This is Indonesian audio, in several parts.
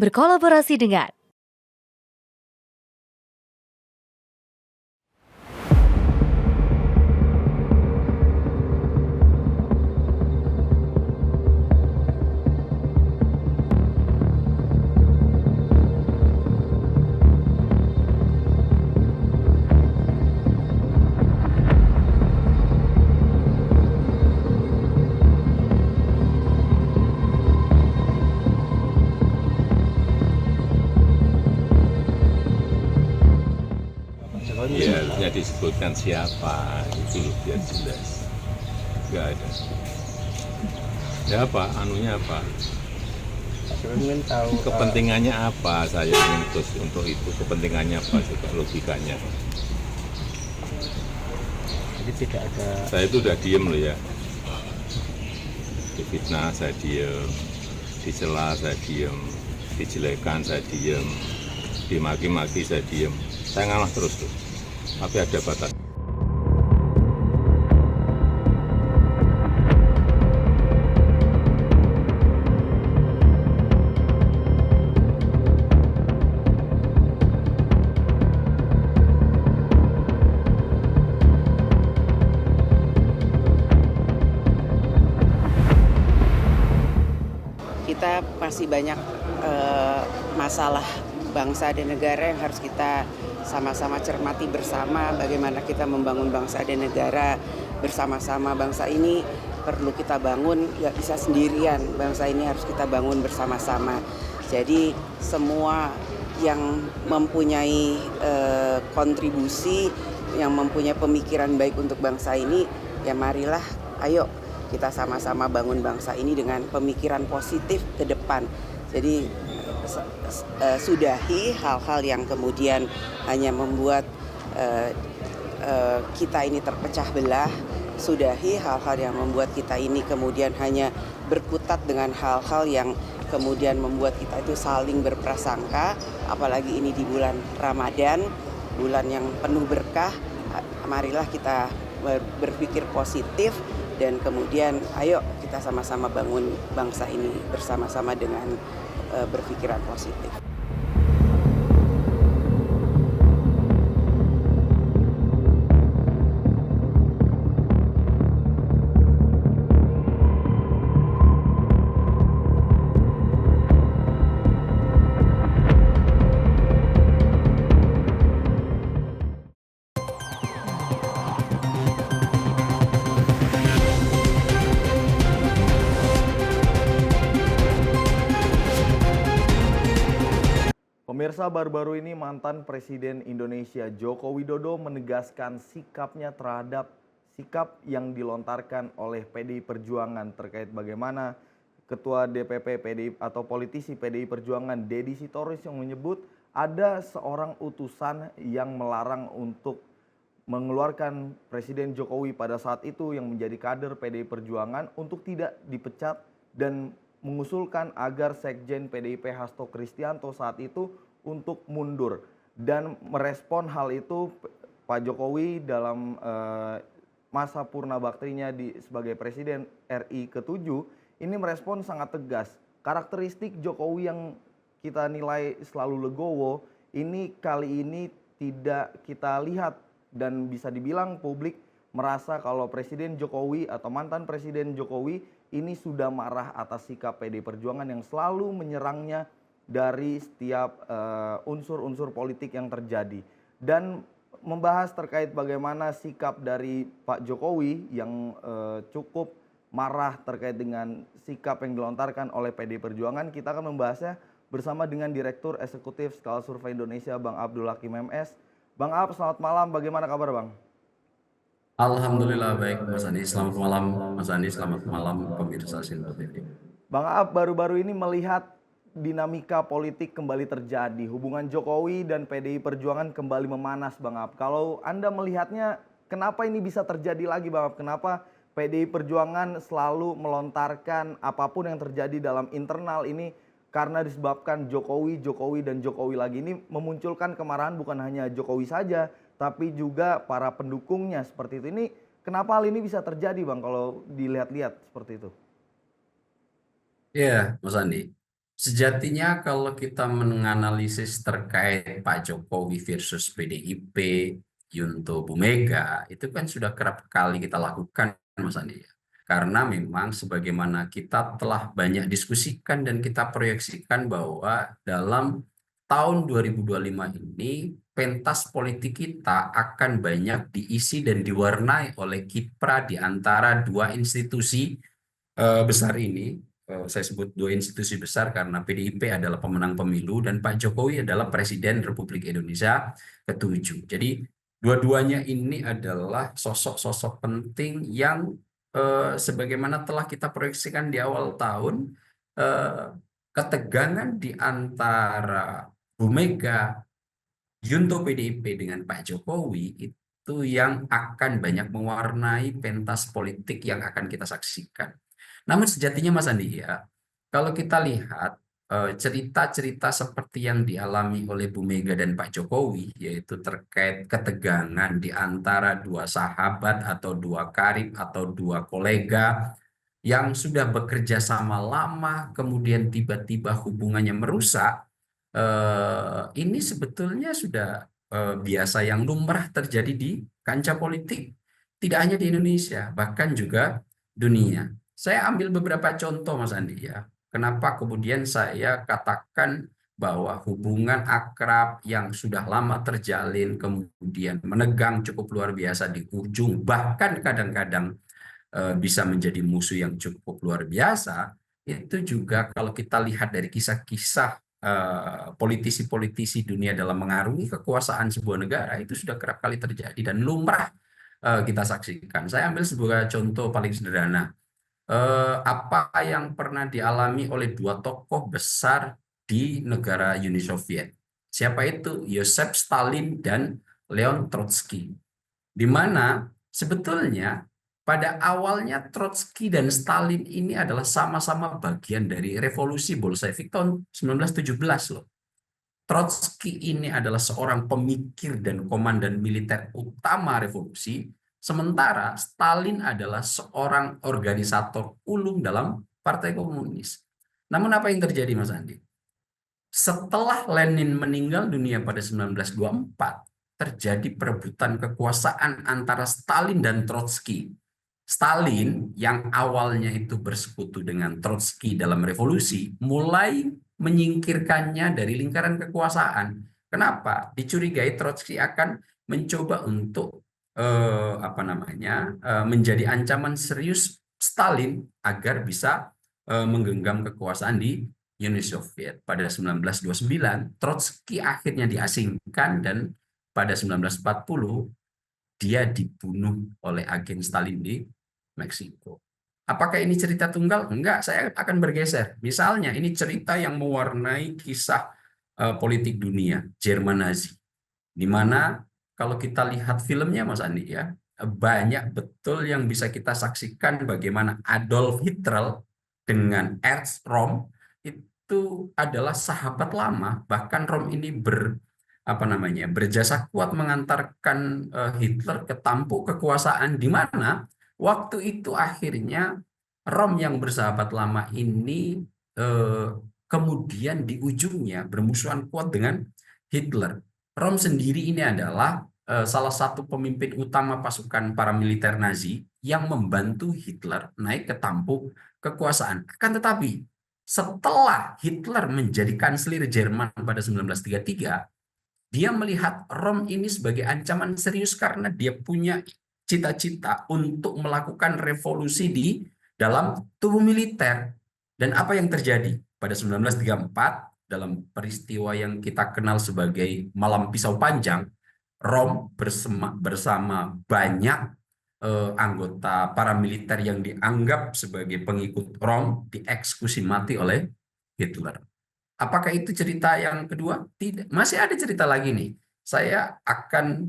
berkolaborasi dengan Ya harusnya disebutkan siapa itu loh biar jelas. Enggak ada. Ya apa? Anunya apa? Saya ingin tahu Kepentingannya apa? Saya mengutus untuk itu. Kepentingannya apa? Coba logikanya. jadi tidak ada. Saya itu udah diem loh ya. Difitnah saya diem, dicela saya diem, dijelekan saya diem, dimaki-maki saya diem. Saya ngalah terus tuh. Tapi ada batas. Kita masih banyak masalah bangsa dan negara yang harus kita sama-sama cermati bersama, bagaimana kita membangun bangsa dan negara bersama-sama. Bangsa ini perlu kita bangun, nggak bisa sendirian, bangsa ini harus kita bangun bersama-sama. Jadi semua yang mempunyai kontribusi, yang mempunyai pemikiran baik untuk bangsa ini, ya marilah ayo kita sama-sama bangun bangsa ini dengan pemikiran positif ke depan. Jadi sudahi hal-hal yang kemudian hanya membuat kita ini terpecah belah. Sudahi hal-hal yang membuat kita ini kemudian hanya berkutat dengan hal-hal yang kemudian membuat kita itu saling berprasangka. Apalagi ini di bulan Ramadan, bulan yang penuh berkah. Marilah kita berpikir positif dan kemudian ayo kita sama-sama bangun bangsa ini bersama-sama dengan berpikiran positif. Pemirsa, baru-baru ini mantan Presiden Indonesia Joko Widodo menegaskan sikapnya terhadap sikap yang dilontarkan oleh PDI Perjuangan terkait bagaimana Ketua DPP PDI atau politisi PDI Perjuangan Deddy Sitorus yang menyebut ada seorang utusan yang melarang untuk mengeluarkan Presiden Jokowi pada saat itu yang menjadi kader PDI Perjuangan untuk tidak dipecat dan mengusulkan agar Sekjen PDIP Hasto Kristianto saat itu untuk mundur. Dan merespon hal itu Pak Jokowi dalam masa purna baktinya sebagai Presiden RI ke-7 ini merespon sangat tegas. Karakteristik Jokowi yang kita nilai selalu legowo ini kali ini tidak kita lihat dan bisa dibilang publik merasa kalau Presiden Jokowi atau mantan Presiden Jokowi ini sudah marah atas sikap PDI Perjuangan yang selalu menyerangnya dari setiap unsur-unsur politik yang terjadi. Dan membahas terkait bagaimana sikap dari Pak Jokowi yang cukup marah terkait dengan sikap yang dilontarkan oleh PDI Perjuangan, kita akan membahasnya bersama dengan Direktur Eksekutif Skala Survei Indonesia, Bang Abdul Hakim MS. Bang Ab, selamat malam. Bagaimana kabar, Bang? Alhamdulillah baik Mas Andi, selamat malam Mas Andi, selamat malam pemirsa Sinta TV. Bang Ab, baru-baru ini melihat dinamika politik kembali terjadi. Hubungan Jokowi dan PDI Perjuangan kembali memanas, Bang Ab. Kalau Anda melihatnya, kenapa ini bisa terjadi lagi, Bang Ab? Kenapa PDI Perjuangan selalu melontarkan apapun yang terjadi dalam internal ini karena disebabkan Jokowi dan Jokowi lagi ini memunculkan kemarahan bukan hanya Jokowi saja, tapi juga para pendukungnya seperti itu. Ini kenapa hal ini bisa terjadi, Bang, kalau dilihat-lihat seperti itu? Ya Mas Andi, Sejatinya kalau kita menganalisis terkait Pak Jokowi versus PDIP, Yunto Bumega, itu kan sudah kerap kali kita lakukan, Mas Andi. Karena memang sebagaimana kita telah banyak diskusikan dan kita proyeksikan bahwa dalam tahun 2025 ini, pentas politik kita akan banyak diisi dan diwarnai oleh kiprah di antara dua institusi besar ini. Saya sebut dua institusi besar karena PDIP adalah pemenang pemilu dan Pak Jokowi adalah Presiden Republik Indonesia ke-7. Jadi dua-duanya ini adalah sosok-sosok penting yang sebagaimana telah kita proyeksikan di awal tahun, ketegangan di antara Bu Mega, Junto PDIP dengan Pak Jokowi itu yang akan banyak mewarnai pentas politik yang akan kita saksikan. Namun sejatinya Mas Andi ya, kalau kita lihat cerita-cerita seperti yang dialami oleh Bu Mega dan Pak Jokowi, yaitu terkait ketegangan di antara dua sahabat atau dua karib atau dua kolega yang sudah bekerja sama lama, kemudian tiba-tiba hubungannya merusak, ini sebetulnya sudah biasa yang lumrah terjadi di kancah politik, tidak hanya di Indonesia, bahkan juga dunia. Saya ambil beberapa contoh, Mas Andi ya. Kenapa kemudian saya katakan bahwa hubungan akrab yang sudah lama terjalin, kemudian menegang cukup luar biasa di ujung, bahkan kadang-kadang bisa menjadi musuh yang cukup luar biasa, itu juga kalau kita lihat dari kisah-kisah politisi-politisi dunia dalam mengarungi kekuasaan sebuah negara, itu sudah kerap kali terjadi dan lumrah kita saksikan. Saya ambil sebuah contoh paling sederhana. Apa yang pernah dialami oleh dua tokoh besar di negara Uni Soviet. Siapa itu? Joseph Stalin dan Leon Trotsky. Di mana sebetulnya pada awalnya Trotsky dan Stalin ini adalah sama-sama bagian dari revolusi Bolshevik tahun 1917 loh. Trotsky ini adalah seorang pemikir dan komandan militer utama revolusi, sementara Stalin adalah seorang organisator ulung dalam Partai Komunis. Namun apa yang terjadi Mas Andi? Setelah Lenin meninggal dunia pada 1924, terjadi perebutan kekuasaan antara Stalin dan Trotsky. Stalin yang awalnya itu bersekutu dengan Trotsky dalam revolusi, mulai menyingkirkannya dari lingkaran kekuasaan. Kenapa? Dicurigai Trotsky akan mencoba untuk menjadi ancaman serius Stalin agar bisa menggenggam kekuasaan di Uni Soviet. Pada 1929, Trotsky akhirnya diasingkan dan pada 1940 dia dibunuh oleh agen Stalin di Meksiko. Apakah ini cerita tunggal? Enggak, saya akan bergeser. Misalnya ini cerita yang mewarnai kisah politik dunia, Jerman Nazi. Di mana kalau kita lihat filmnya Mas Andi ya, banyak betul yang bisa kita saksikan bagaimana Adolf Hitler dengan Ernst Röhm itu adalah sahabat lama, bahkan Röhm ini berjasa kuat mengantarkan Hitler ke tampuk kekuasaan, di mana waktu itu akhirnya Röhm yang bersahabat lama ini kemudian di ujungnya bermusuhan kuat dengan Hitler. Röhm sendiri ini adalah salah satu pemimpin utama pasukan paramiliter Nazi yang membantu Hitler naik ke tampuk kekuasaan. Akan tetapi setelah Hitler menjadi kanselir Jerman pada 1933, dia melihat Röhm ini sebagai ancaman serius karena dia punya cita-cita untuk melakukan revolusi di dalam tubuh militer. Dan apa yang terjadi? Pada 1934, dalam peristiwa yang kita kenal sebagai Malam Pisau Panjang, Röhm bersama banyak anggota paramiliter yang dianggap sebagai pengikut Röhm dieksekusi mati oleh Hitler. Apakah itu cerita yang kedua? Tidak. Masih ada cerita lagi nih. Saya akan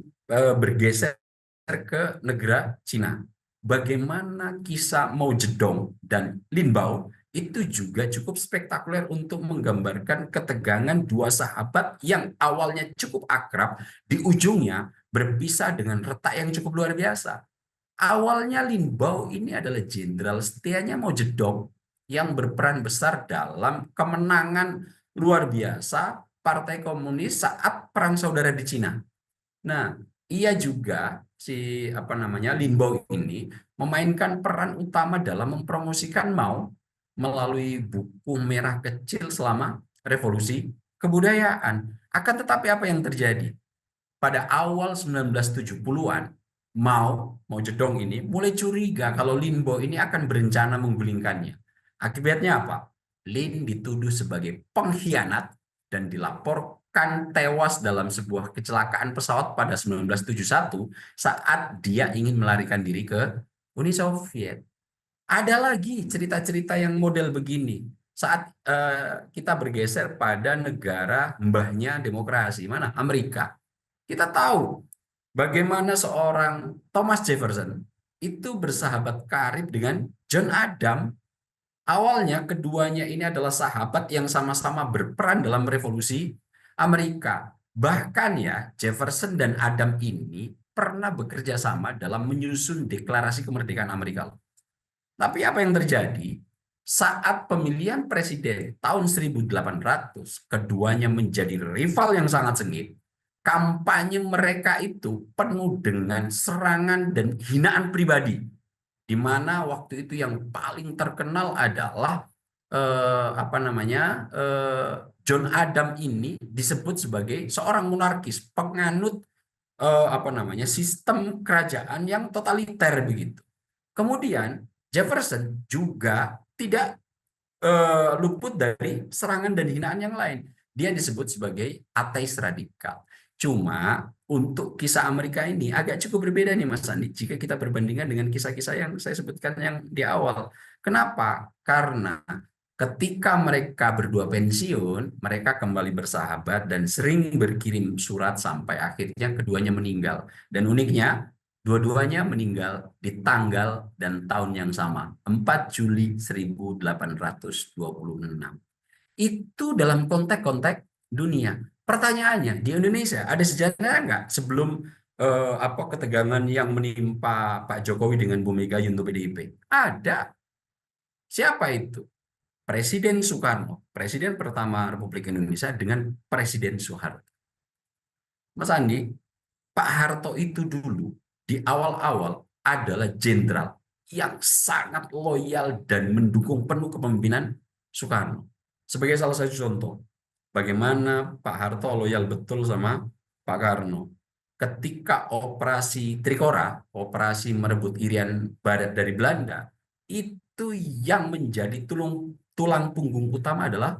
bergeser ke negara Cina. Bagaimana kisah Mao Zedong dan Lin Biao itu juga cukup spektakuler untuk menggambarkan ketegangan dua sahabat yang awalnya cukup akrab, di ujungnya berpisah dengan retak yang cukup luar biasa. Awalnya Lin Biao ini adalah jenderal setianya Mao Zedong yang berperan besar dalam kemenangan luar biasa Partai Komunis saat Perang Saudara di Cina. Nah, ia juga Lin Bo ini memainkan peran utama dalam mempromosikan Mao melalui buku merah kecil selama revolusi kebudayaan. Akan tetapi apa yang terjadi? Pada awal 1970-an, Mao Zedong ini mulai curiga kalau Lin Bo ini akan berencana menggulingkannya. Akibatnya apa? Lin dituduh sebagai pengkhianat dan dilaporkan tewas dalam sebuah kecelakaan pesawat pada 1971 saat dia ingin melarikan diri ke Uni Soviet. Ada lagi cerita-cerita yang model begini. Saat kita bergeser pada negara mbahnya demokrasi, mana? Amerika. Kita tahu bagaimana seorang Thomas Jefferson itu bersahabat karib dengan John Adams. Awalnya keduanya ini adalah sahabat yang sama-sama berperan dalam revolusi Amerika. Bahkan ya, Jefferson dan Adams ini pernah bekerja sama dalam menyusun deklarasi kemerdekaan Amerika. Tapi apa yang terjadi? Saat pemilihan presiden tahun 1800, keduanya menjadi rival yang sangat sengit. Kampanye mereka itu penuh dengan serangan dan hinaan pribadi, di mana waktu itu yang paling terkenal adalah John Adams ini disebut sebagai seorang monarkis, penganut sistem kerajaan yang totaliter begitu. Kemudian Jefferson juga tidak luput dari serangan dan hinaan yang lain. Dia disebut sebagai ateis radikal. Cuma untuk kisah Amerika ini agak cukup berbeda nih Mas Andi jika kita berbandingkan dengan kisah-kisah yang saya sebutkan yang di awal. Kenapa? Karena ketika mereka berdua pensiun, mereka kembali bersahabat dan sering berkirim surat sampai akhirnya keduanya meninggal. Dan uniknya, dua-duanya meninggal di tanggal dan tahun yang sama, 4 Juli 1826. Itu dalam konteks dunia. Pertanyaannya, di Indonesia ada sejarah nggak sebelum ketegangan yang menimpa Pak Jokowi dengan Bu Mega Yunto PDIP? Ada. Siapa itu? Presiden Soekarno, Presiden pertama Republik Indonesia dengan Presiden Soeharto. Mas Andi, Pak Harto itu dulu di awal-awal adalah jenderal yang sangat loyal dan mendukung penuh kepemimpinan Soekarno. Sebagai salah satu contoh, bagaimana Pak Harto loyal betul sama Pak Karno. Ketika operasi Trikora, operasi merebut Irian Barat dari Belanda, itu yang menjadi tulang punggung utama adalah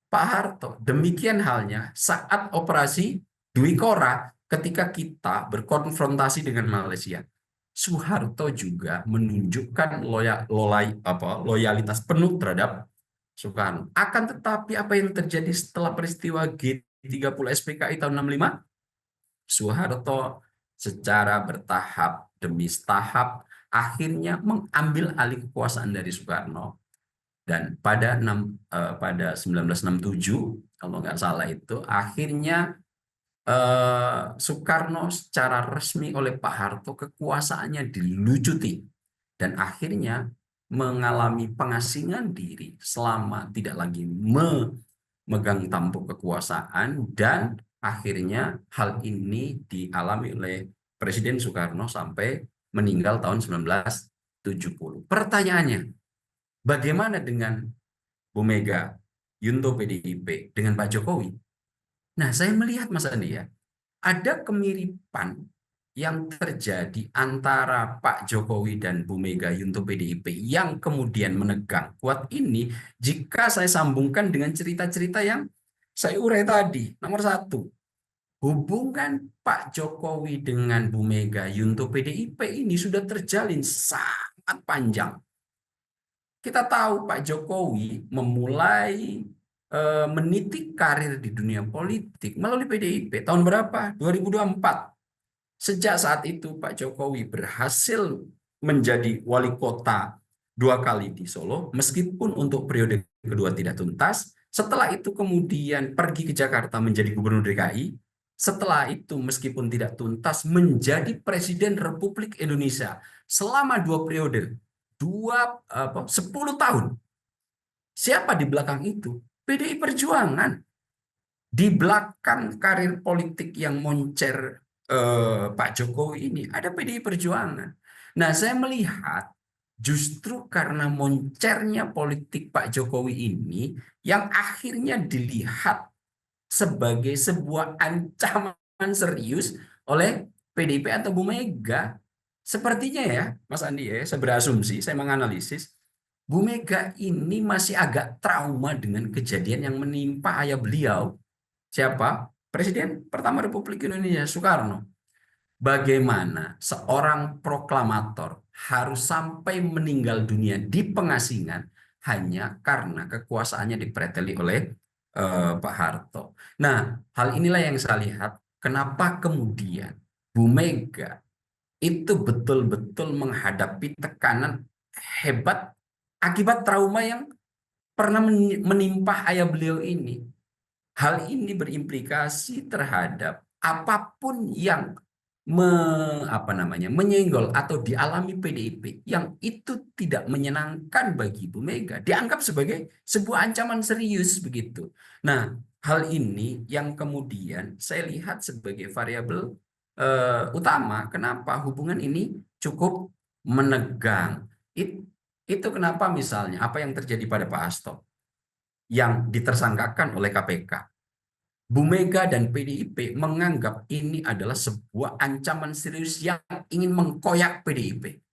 Pak Harto. Demikian halnya saat operasi Dwi Kora ketika kita berkonfrontasi dengan Malaysia. Soeharto juga menunjukkan loyalitas penuh terhadap Soekarno. Akan tetapi apa yang terjadi setelah peristiwa G30 SPKI tahun 65? Soeharto secara bertahap demi tahap akhirnya mengambil alih kekuasaan dari Soekarno. Dan pada 1967, kalau nggak salah itu, akhirnya Soekarno secara resmi oleh Pak Harto kekuasaannya dilucuti. Dan akhirnya mengalami pengasingan diri selama tidak lagi memegang tampuk kekuasaan, dan akhirnya hal ini dialami oleh Presiden Soekarno sampai meninggal tahun 1970. Pertanyaannya, bagaimana dengan Bu Mega, Yunto PDIP, dengan Pak Jokowi? Nah, saya melihat Mas Andi ya, ada kemiripan yang terjadi antara Pak Jokowi dan Bu Mega Yunto PDIP yang kemudian menegang kuat ini jika saya sambungkan dengan cerita-cerita yang saya urai tadi. Nomor satu, hubungan Pak Jokowi dengan Bu Mega Yunto PDIP ini sudah terjalin sangat panjang. Kita tahu Pak Jokowi memulai meniti karir di dunia politik melalui PDIP tahun berapa? 2024. Sejak saat itu Pak Jokowi berhasil menjadi wali kota 2 kali di Solo, meskipun untuk periode kedua tidak tuntas. Setelah itu kemudian pergi ke Jakarta menjadi gubernur DKI. Setelah itu meskipun tidak tuntas menjadi Presiden Republik Indonesia selama 2 periode, 10 tahun. Siapa di belakang itu? PDI Perjuangan. Di belakang karir politik yang moncer Pak Jokowi ini ada PDI Perjuangan. Nah, saya melihat justru karena moncernya politik Pak Jokowi ini yang akhirnya dilihat sebagai sebuah ancaman serius oleh PDIP atau Bu Mega. Sepertinya ya, Mas Andi ya, saya berasumsi, saya menganalisis, Bu Mega ini masih agak trauma dengan kejadian yang menimpa ayah beliau. Siapa? Presiden pertama Republik Indonesia, Soekarno. Bagaimana seorang proklamator harus sampai meninggal dunia di pengasingan hanya karena kekuasaannya dipreteli oleh Pak Harto. Nah, hal inilah yang saya lihat kenapa kemudian Bu Mega itu betul-betul menghadapi tekanan hebat akibat trauma yang pernah menimpa ayah beliau ini. Hal ini berimplikasi terhadap apapun yang menyenggol atau dialami PDIP yang itu tidak menyenangkan bagi Bu Mega dianggap sebagai sebuah ancaman serius begitu. Nah, hal ini yang kemudian saya lihat sebagai variabel utama kenapa hubungan ini cukup menegang. Itu kenapa misalnya apa yang terjadi pada Pak Hasto yang ditersangkakan oleh KPK. Bu Mega dan PDIP menganggap ini adalah sebuah ancaman serius yang ingin mengkoyak PDIP.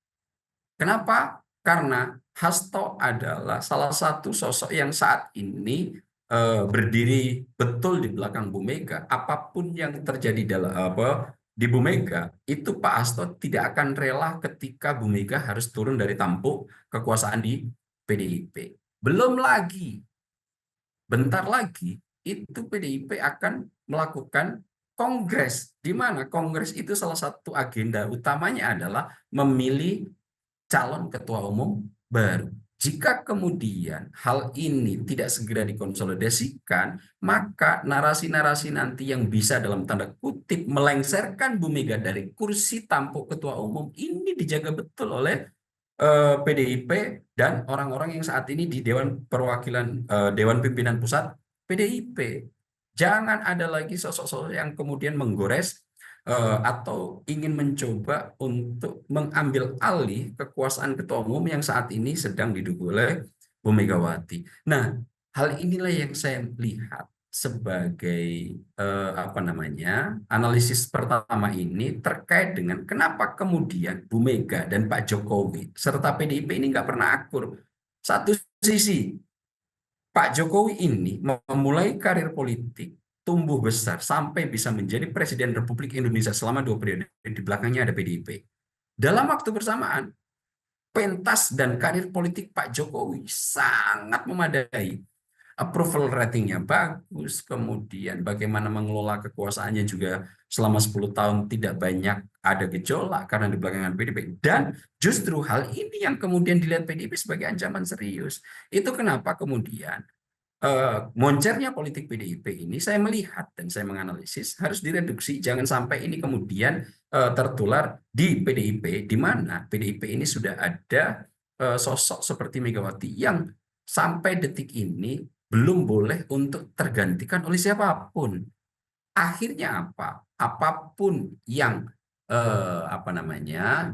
Kenapa? Karena Hasto adalah salah satu sosok yang saat ini berdiri betul di belakang Bu Mega. Apapun yang terjadi di Bu Mega, itu Pak Hasto tidak akan rela ketika Bu Mega harus turun dari tampuk kekuasaan di PDIP. Belum lagi, bentar lagi, itu PDIP akan melakukan kongres, di mana kongres itu salah satu agenda utamanya adalah memilih calon ketua umum baru. Jika kemudian hal ini tidak segera dikonsolidasikan, maka narasi-narasi nanti yang bisa dalam tanda kutip melengsarkan Bu Mega dari kursi tampuk ketua umum ini dijaga betul oleh PDIP dan orang-orang yang saat ini di Dewan Perwakilan Dewan Pimpinan Pusat PDIP. Jangan ada lagi sosok-sosok yang kemudian menggores atau ingin mencoba untuk mengambil alih kekuasaan ketua umum yang saat ini sedang didukung oleh Bu Megawati. Nah, hal inilah yang saya lihat sebagai analisis pertama ini terkait dengan kenapa kemudian Bu Mega dan Pak Jokowi serta PDIP ini nggak pernah akur. Satu sisi Pak Jokowi ini memulai karir politik tumbuh besar sampai bisa menjadi Presiden Republik Indonesia selama 2 periode, di belakangnya ada PDIP. Dalam waktu bersamaan, pentas dan karir politik Pak Jokowi sangat memadai. Approval ratingnya bagus, kemudian bagaimana mengelola kekuasaannya juga selama 10 tahun tidak banyak ada gejolak karena di belakang PDIP. Dan justru hal ini yang kemudian dilihat PDIP sebagai ancaman serius. Itu kenapa kemudian moncernya politik PDIP ini saya melihat dan saya menganalisis harus direduksi, jangan sampai ini kemudian tertular di PDIP, di mana PDIP ini sudah ada sosok seperti Megawati yang sampai detik ini belum boleh untuk tergantikan oleh siapapun. Akhirnya apa? Apapun yang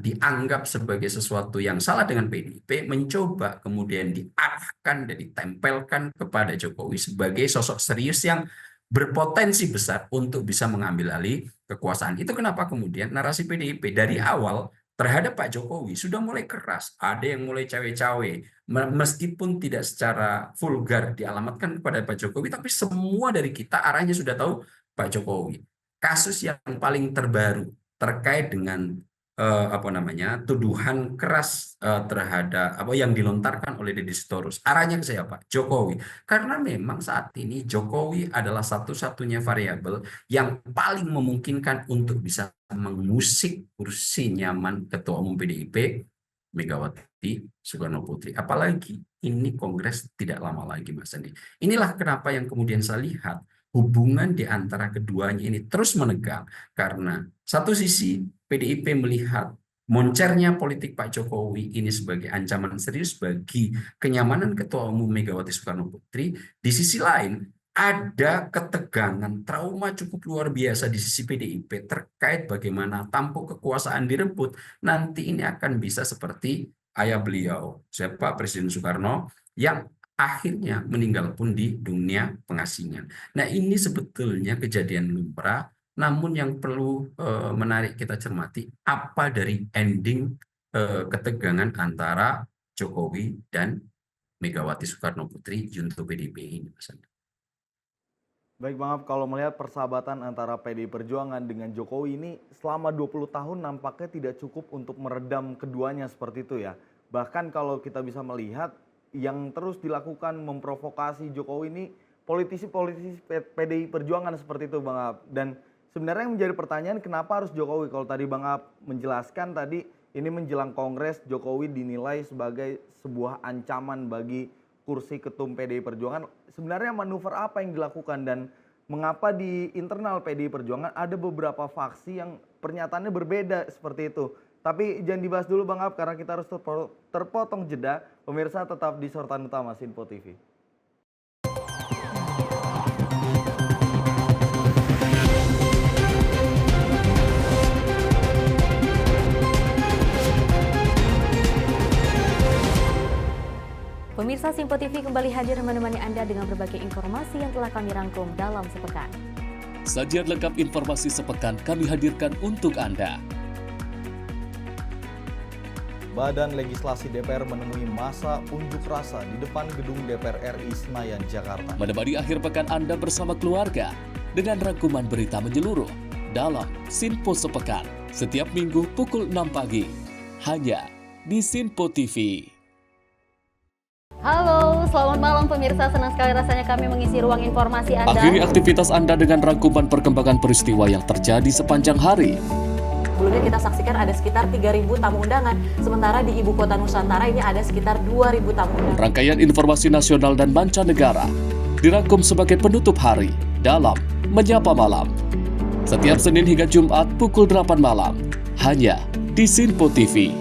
dianggap sebagai sesuatu yang salah dengan PDIP mencoba kemudian diarahkan dan ditempelkan kepada Jokowi sebagai sosok serius yang berpotensi besar untuk bisa mengambil alih kekuasaan. Itu kenapa kemudian narasi PDIP dari awal terhadap Pak Jokowi sudah mulai keras. Ada yang mulai cawe-cawe, meskipun tidak secara vulgar dialamatkan kepada Pak Jokowi, tapi semua dari kita arahnya sudah tahu Pak Jokowi. Kasus yang paling terbaru terkait dengan tuduhan keras terhadap yang dilontarkan oleh Deddy Sitorus. Arahnya ke siapa? Jokowi. Karena memang saat ini Jokowi adalah satu-satunya variabel yang paling memungkinkan untuk bisa mengusik kursi nyaman Ketua Umum PDIP Megawati Soekarno Putri. Apalagi ini Kongres tidak lama lagi, Mas Andi. Inilah kenapa yang kemudian saya lihat hubungan di antara keduanya ini terus menegang. Karena satu sisi PDIP melihat moncernya politik Pak Jokowi ini sebagai ancaman serius bagi kenyamanan Ketua Umum Megawati Soekarno Putri. Di sisi lain, ada ketegangan, trauma cukup luar biasa di sisi PDIP terkait bagaimana tampuk kekuasaan direbut. Nanti ini akan bisa seperti ayah beliau, siapa Presiden Soekarno, yang akhirnya meninggal pun di dunia pengasingan. Nah, ini sebetulnya kejadian lumrah. Namun yang perlu menarik kita cermati, apa dari ending ketegangan antara Jokowi dan Megawati Soekarno Putri junto PDIP ini, Mas Andi. Baik Bang Ab, kalau melihat persahabatan antara PDI Perjuangan dengan Jokowi ini selama 20 tahun nampaknya tidak cukup untuk meredam keduanya seperti itu ya. Bahkan kalau kita bisa melihat yang terus dilakukan memprovokasi Jokowi ini politisi-politisi PDI Perjuangan seperti itu Bang Ab. Dan sebenarnya yang menjadi pertanyaan kenapa harus Jokowi? Kalau tadi Bang Ab menjelaskan tadi ini menjelang Kongres Jokowi dinilai sebagai sebuah ancaman bagi kursi ketum PDI Perjuangan. Sebenarnya manuver apa yang dilakukan dan mengapa di internal PDI Perjuangan ada beberapa faksi yang pernyataannya berbeda seperti itu. Tapi jangan dibahas dulu Bang Ab karena kita harus terpotong jeda. Pemirsa tetap di Sorotan Utama Sinpo TV. Pemirsa Simpo TV kembali hadir menemani Anda dengan berbagai informasi yang telah kami rangkum dalam sepekan. Sajian lengkap informasi sepekan kami hadirkan untuk Anda. Badan Legislasi DPR menemui masa unjuk rasa di depan gedung DPR RI Senayan, Jakarta. Menemani akhir pekan Anda bersama keluarga dengan rangkuman berita menyeluruh dalam Sinpo Sepekan setiap minggu pukul 6 pagi hanya di Sinpo TV. Halo, selamat malam pemirsa. Senang sekali rasanya kami mengisi ruang informasi Anda. Akhiri aktivitas Anda dengan rangkuman perkembangan peristiwa yang terjadi sepanjang hari. Sebelumnya kita saksikan ada sekitar 3.000 tamu undangan, sementara di Ibu Kota Nusantara ini ada sekitar 2.000 tamu undangan. Rangkaian informasi nasional dan mancanegara dirangkum sebagai penutup hari dalam Menyapa Malam. Setiap Senin hingga Jumat pukul 8 malam, hanya di Sinpo TV.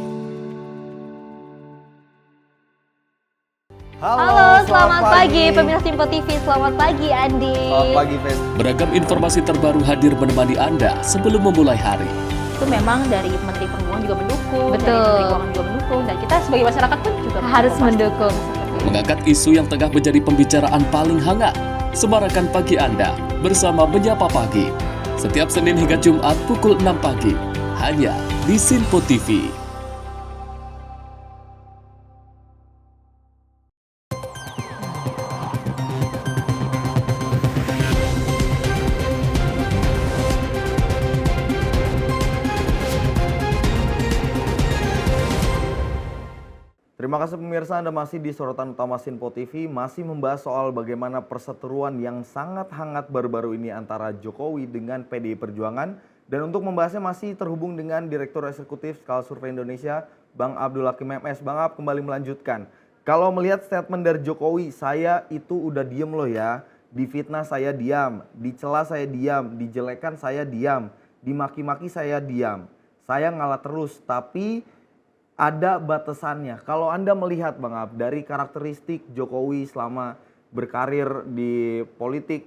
Halo, selamat pagi pemirsa Simpo TV. Selamat pagi Andi. Selamat pagi Fen. Beragam informasi terbaru hadir menemani Anda sebelum memulai hari. Itu memang dari Menteri Perhubungan juga mendukung, Betul. dari Menteri Keuangan juga mendukung, dan kita sebagai masyarakat pun juga Harus mendukung. Mengangkat isu yang tengah menjadi pembicaraan paling hangat. Semarakan pagi Anda bersama Menyapa Pagi. Setiap Senin hingga Jumat pukul 6 pagi. Hanya di Sinpo TV. Terima kasih pemirsa, Anda masih di Sorotan Utama Sinpo TV, masih membahas soal bagaimana perseteruan yang sangat hangat baru-baru ini antara Jokowi dengan PDI Perjuangan. Dan untuk membahasnya masih terhubung dengan Direktur Eksekutif Skala Survei Indonesia, Bang Abdul Hakim MS. Bang Ab, kembali melanjutkan. Kalau melihat statement dari Jokowi, saya itu udah diem loh ya, difitnah saya diam, dicela saya diam, dijelekan saya diam, dimaki-maki saya diam. Saya ngalah terus, tapi ada batasannya. Kalau Anda melihat Bang Ab, dari karakteristik Jokowi selama berkarir di politik,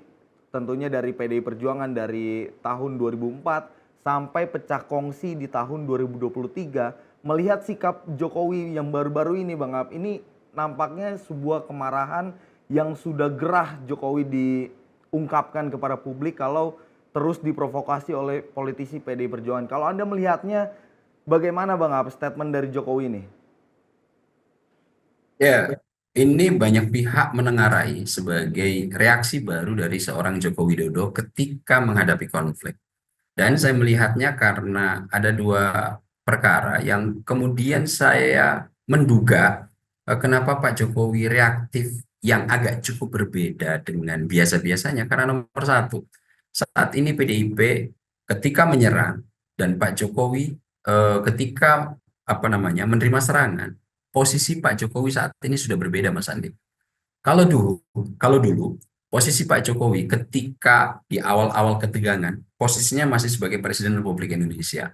tentunya dari PDI Perjuangan dari tahun 2004 sampai pecah kongsi di tahun 2023, melihat sikap Jokowi yang baru-baru ini Bang Ab, ini nampaknya sebuah kemarahan yang sudah gerah Jokowi diungkapkan kepada publik kalau terus diprovokasi oleh politisi PDI Perjuangan. Kalau Anda melihatnya, bagaimana Bang Ab statement dari Jokowi ini? Ya, ini banyak pihak menengarai sebagai reaksi baru dari seorang Joko Widodo ketika menghadapi konflik. Dan saya melihatnya karena ada dua perkara yang kemudian saya menduga kenapa Pak Jokowi reaktif yang agak cukup berbeda dengan biasa-biasanya. Karena nomor satu, saat ini PDIP ketika menyerang dan Pak Jokowi ketika menerima serangan, posisi Pak Jokowi saat ini sudah berbeda, Mas Andi. Kalau dulu posisi Pak Jokowi ketika di awal-awal ketegangan, posisinya masih sebagai Presiden Republik Indonesia.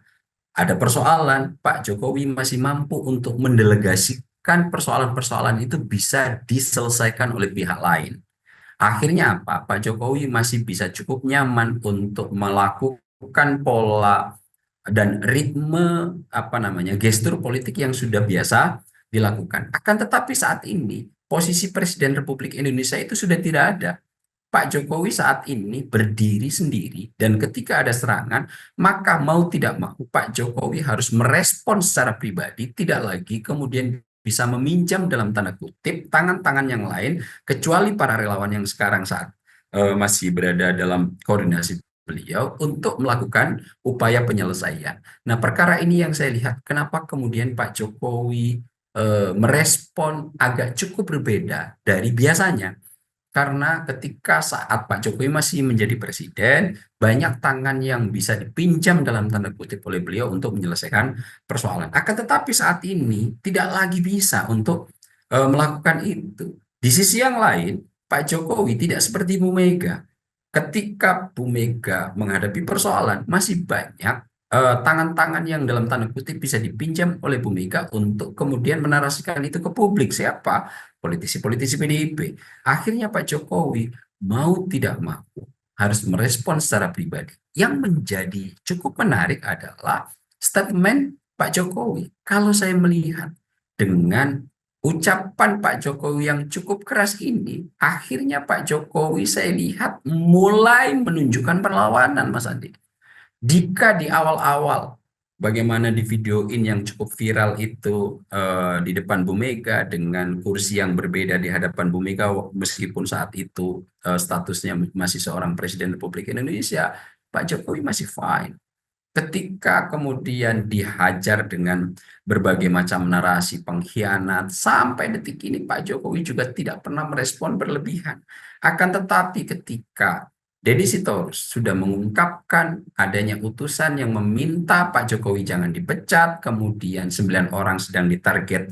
ada persoalan, Pak Jokowi masih mampu untuk mendelegasikan persoalan-persoalan itu bisa diselesaikan oleh pihak lain. Akhirnya apa? Pak Jokowi masih bisa cukup nyaman untuk melakukan pola dan ritme gestur politik yang sudah biasa dilakukan. Akan tetapi saat ini posisi Presiden Republik Indonesia itu sudah tidak ada. Pak Jokowi saat ini berdiri sendiri dan ketika ada serangan, maka mau tidak mau Pak Jokowi harus merespons secara pribadi, tidak lagi kemudian bisa meminjam dalam tanda kutip tangan-tangan yang lain, kecuali para relawan yang sekarang saat masih berada dalam koordinasi beliau untuk melakukan upaya penyelesaian. Nah, perkara ini yang saya lihat, kenapa kemudian Pak Jokowi merespon agak cukup berbeda dari biasanya. Karena ketika saat Pak Jokowi masih menjadi presiden, banyak tangan yang bisa dipinjam dalam tanda kutip oleh beliau untuk menyelesaikan persoalan. Akan tetapi saat ini tidak lagi bisa untuk melakukan itu. Di sisi yang lain, Pak Jokowi tidak seperti Bu Mega. Ketika Bu Mega menghadapi persoalan, masih banyak tangan-tangan yang dalam tanda kutip bisa dipinjam oleh Bu Mega untuk kemudian menarasikan itu ke publik. Siapa? Politisi-politisi PDIP. Akhirnya Pak Jokowi mau tidak mau harus merespons secara pribadi. Yang menjadi cukup menarik adalah statement Pak Jokowi. Kalau saya melihat dengan ucapan Pak Jokowi yang cukup keras ini, akhirnya Pak Jokowi saya lihat mulai menunjukkan perlawanan, Mas Andi. Jika di awal-awal, bagaimana di videoin yang cukup viral itu di depan Bu Mega dengan kursi yang berbeda di hadapan Bu Mega, meskipun saat itu statusnya masih seorang Presiden Republik Indonesia, Pak Jokowi masih fine. Ketika kemudian dihajar dengan berbagai macam narasi pengkhianat, sampai detik ini Pak Jokowi juga tidak pernah merespon berlebihan. Akan tetapi ketika Deddy Sitorus sudah mengungkapkan adanya utusan yang meminta Pak Jokowi jangan dipecat, kemudian 9 orang sedang ditarget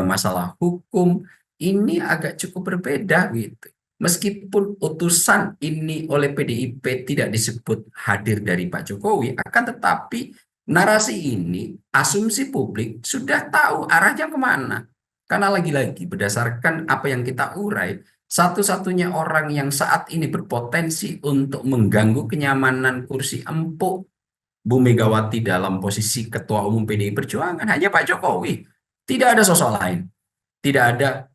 masalah hukum, ini agak cukup berbeda gitu. Meskipun utusan ini oleh PDIP tidak disebut hadir dari Pak Jokowi, akan tetapi narasi ini, asumsi publik sudah tahu arahnya kemana. Karena lagi-lagi berdasarkan apa yang kita urai, satu-satunya orang yang saat ini berpotensi untuk mengganggu kenyamanan kursi empuk Bu Megawati dalam posisi Ketua Umum PDI Perjuangan hanya Pak Jokowi. Tidak ada sosok lain. Tidak ada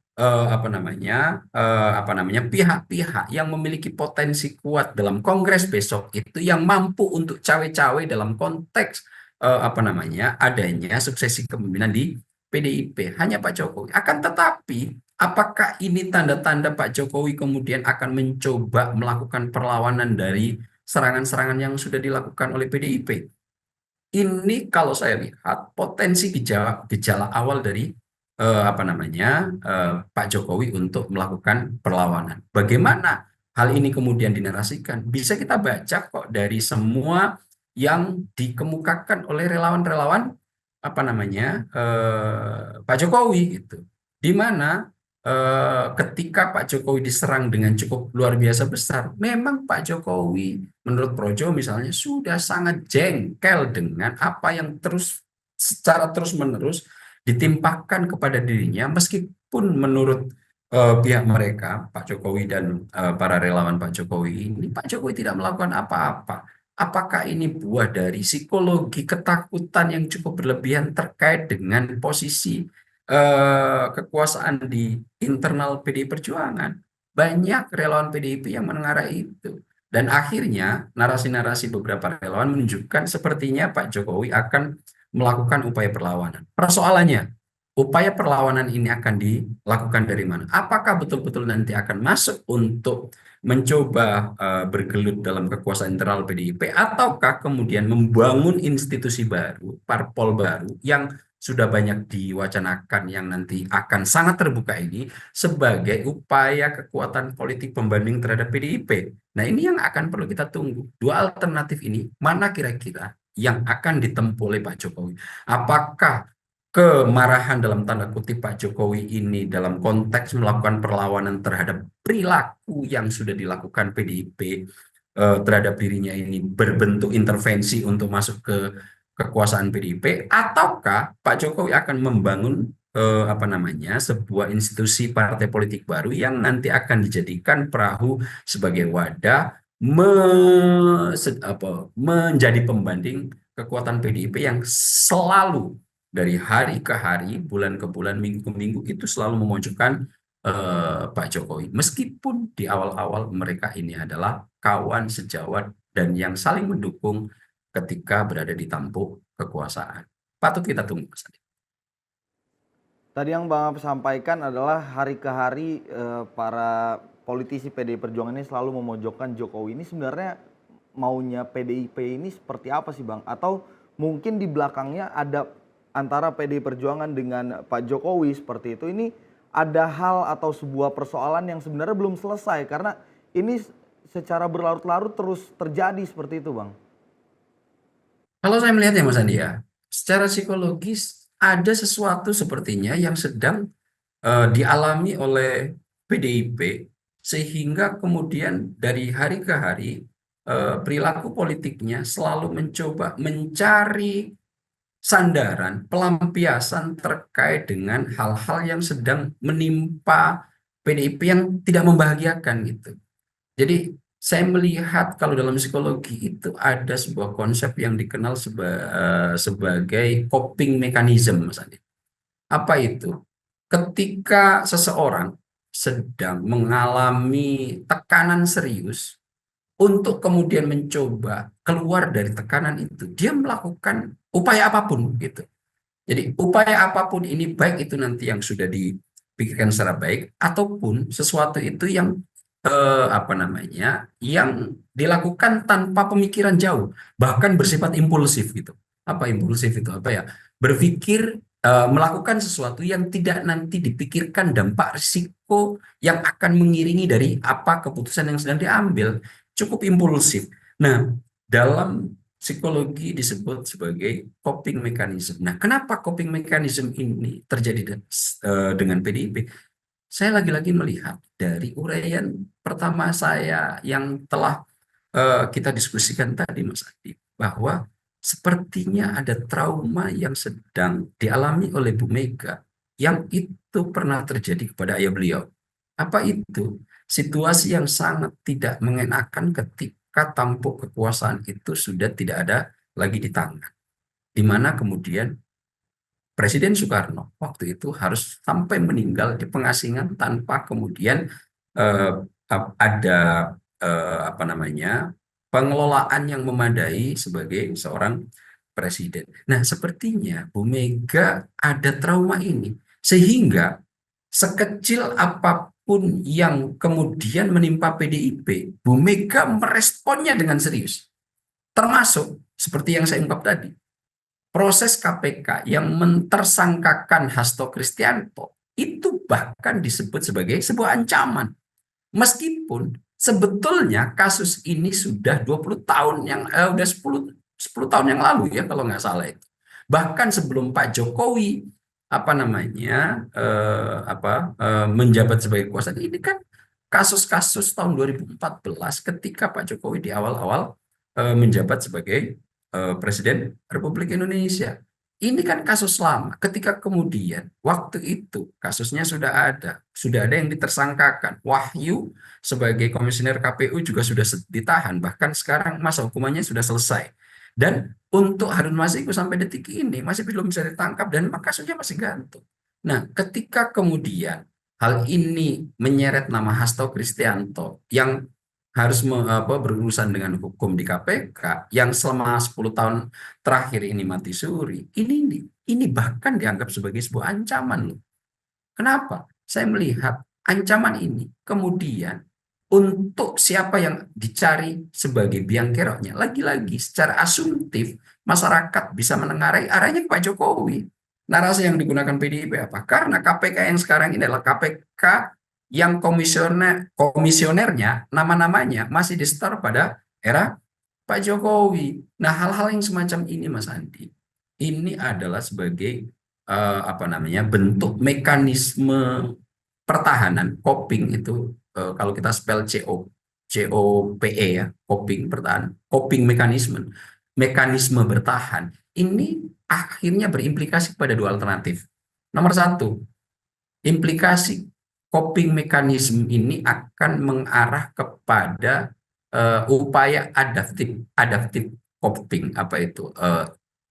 pihak-pihak yang memiliki potensi kuat dalam Kongres besok itu yang mampu untuk cawe-cawe dalam konteks adanya suksesi kepemimpinan di PDIP. Hanya Pak Jokowi. Akan tetapi apakah ini tanda-tanda Pak Jokowi kemudian akan mencoba melakukan perlawanan dari serangan-serangan yang sudah dilakukan oleh PDIP? Ini kalau saya lihat potensi gejala awal dari Pak Jokowi untuk melakukan perlawanan. Bagaimana hal ini kemudian dinarasikan? Bisa kita baca kok dari semua yang dikemukakan oleh relawan-relawan Pak Jokowi gitu. Di mana ketika Pak Jokowi diserang dengan cukup luar biasa besar, memang Pak Jokowi menurut Projo misalnya sudah sangat jengkel dengan apa yang secara terus-menerus ditimpakan kepada dirinya, meskipun menurut pihak mereka, Pak Jokowi dan para relawan Pak Jokowi ini, Pak Jokowi tidak melakukan apa-apa. Apakah ini buah dari psikologi ketakutan yang cukup berlebihan terkait dengan posisi kekuasaan di internal PDI Perjuangan? Banyak relawan PDIP yang menengarai itu. Dan akhirnya narasi-narasi beberapa relawan menunjukkan sepertinya Pak Jokowi akan melakukan upaya perlawanan. Persoalannya, upaya perlawanan ini akan dilakukan dari mana? Apakah betul-betul nanti akan masuk untuk mencoba bergelut dalam kekuasaan internal PDIP, ataukah kemudian membangun institusi baru, parpol baru yang sudah banyak diwacanakan yang nanti akan sangat terbuka ini sebagai upaya kekuatan politik pembanding terhadap PDIP. Nah, ini yang akan perlu kita tunggu. Dua alternatif ini, mana kira-kira yang akan ditempuh oleh Pak Jokowi? Apakah kemarahan dalam tanda kutip Pak Jokowi ini dalam konteks melakukan perlawanan terhadap perilaku yang sudah dilakukan PDIP terhadap dirinya ini berbentuk intervensi untuk masuk ke kekuasaan PDIP, ataukah Pak Jokowi akan membangun sebuah institusi partai politik baru yang nanti akan dijadikan perahu sebagai wadah menjadi pembanding kekuatan PDIP yang selalu dari hari ke hari, bulan ke bulan, minggu ke minggu itu selalu memojokkan Pak Jokowi. Meskipun di awal-awal mereka ini adalah kawan sejawat dan yang saling mendukung ketika berada di tampuk kekuasaan. Patut kita tunggu. Tadi yang Bang Ab sampaikan adalah hari ke hari para politisi PDI Perjuangan ini selalu memojokkan Jokowi. Ini sebenarnya maunya PDIP ini seperti apa sih Bang? Atau mungkin di belakangnya ada antara PDI Perjuangan dengan Pak Jokowi seperti itu, ini ada hal atau sebuah persoalan yang sebenarnya belum selesai karena ini secara berlarut-larut terus terjadi seperti itu Bang? Kalau saya melihatnya Mas Andi ya, secara psikologis ada sesuatu sepertinya yang sedang dialami oleh PDIP sehingga kemudian dari hari ke hari perilaku politiknya selalu mencoba mencari sandaran, pelampiasan terkait dengan hal-hal yang sedang menimpa PDIP yang tidak membahagiakan gitu. Jadi saya melihat kalau dalam psikologi itu ada sebuah konsep yang dikenal sebagai coping mechanism, Mas Andi. Apa itu? Ketika seseorang sedang mengalami tekanan serius, untuk kemudian mencoba keluar dari tekanan itu, dia melakukan upaya apapun gitu. Jadi upaya apapun ini, baik itu nanti yang sudah dipikirkan secara baik ataupun sesuatu itu yang yang dilakukan tanpa pemikiran jauh, bahkan bersifat impulsif gitu. Apa impulsif itu? Berpikir melakukan sesuatu yang tidak nanti dipikirkan dampak risiko yang akan mengiringi dari apa keputusan yang sedang diambil. Cukup impulsif. Nah, dalam psikologi disebut sebagai coping mechanism. Nah, kenapa coping mechanism ini terjadi dengan PDIP? Saya lagi-lagi melihat dari uraian pertama saya yang telah kita diskusikan tadi, Mas Adi, bahwa sepertinya ada trauma yang sedang dialami oleh Bu Mega yang itu pernah terjadi kepada ayah beliau. Apa itu? Situasi yang sangat tidak mengenakan ketika tampuk kekuasaan itu sudah tidak ada lagi di tangan. Di mana kemudian Presiden Soekarno waktu itu harus sampai meninggal di pengasingan tanpa kemudian ada pengelolaan yang memadai sebagai seorang presiden. Nah, sepertinya Bu Mega ada trauma ini sehingga sekecil apapun yang kemudian menimpa PDIP, Bu Mega meresponnya dengan serius. Termasuk seperti yang saya ungkap tadi, proses KPK yang mentersangkakan Hasto Kristianto itu bahkan disebut sebagai sebuah ancaman. Meskipun sebetulnya kasus ini sudah 20 tahun yang udah 10 tahun yang lalu ya kalau nggak salah itu. Bahkan sebelum Pak Jokowi menjabat sebagai kekuasaan, ini kan kasus-kasus tahun 2014 ketika Pak Jokowi di awal-awal menjabat sebagai Presiden Republik Indonesia. Ini kan kasus lama. Ketika kemudian waktu itu kasusnya sudah ada yang ditersangkakan. Wahyu sebagai komisioner KPU juga sudah ditahan, bahkan sekarang masa hukumannya sudah selesai. Dan untuk Harun Masiku sampai detik ini masih belum bisa ditangkap dan kasusnya masih gantung. Nah, ketika kemudian hal ini menyeret nama Hasto Kristianto yang harus berurusan dengan hukum di KPK yang selama 10 tahun terakhir ini mati suri, ini bahkan dianggap sebagai sebuah ancaman loh. Kenapa? Saya melihat ancaman ini kemudian untuk siapa yang dicari sebagai biang keroknya, lagi-lagi secara asumtif masyarakat bisa menengarai arahnya ke Pak Jokowi. Narasi yang digunakan PDIP apa? Karena KPK yang sekarang ini adalah KPK yang komisionernya, nama-namanya masih disetor pada era Pak Jokowi. Nah, hal-hal yang semacam ini, Mas Andi, ini adalah sebagai bentuk mekanisme pertahanan, coping itu kalau kita spell COPE ya, coping pertahanan, coping mechanism, mekanisme bertahan, ini akhirnya berimplikasi pada dua alternatif. Nomor satu, implikasi coping mechanism ini akan mengarah kepada upaya adaptif coping. Apa itu?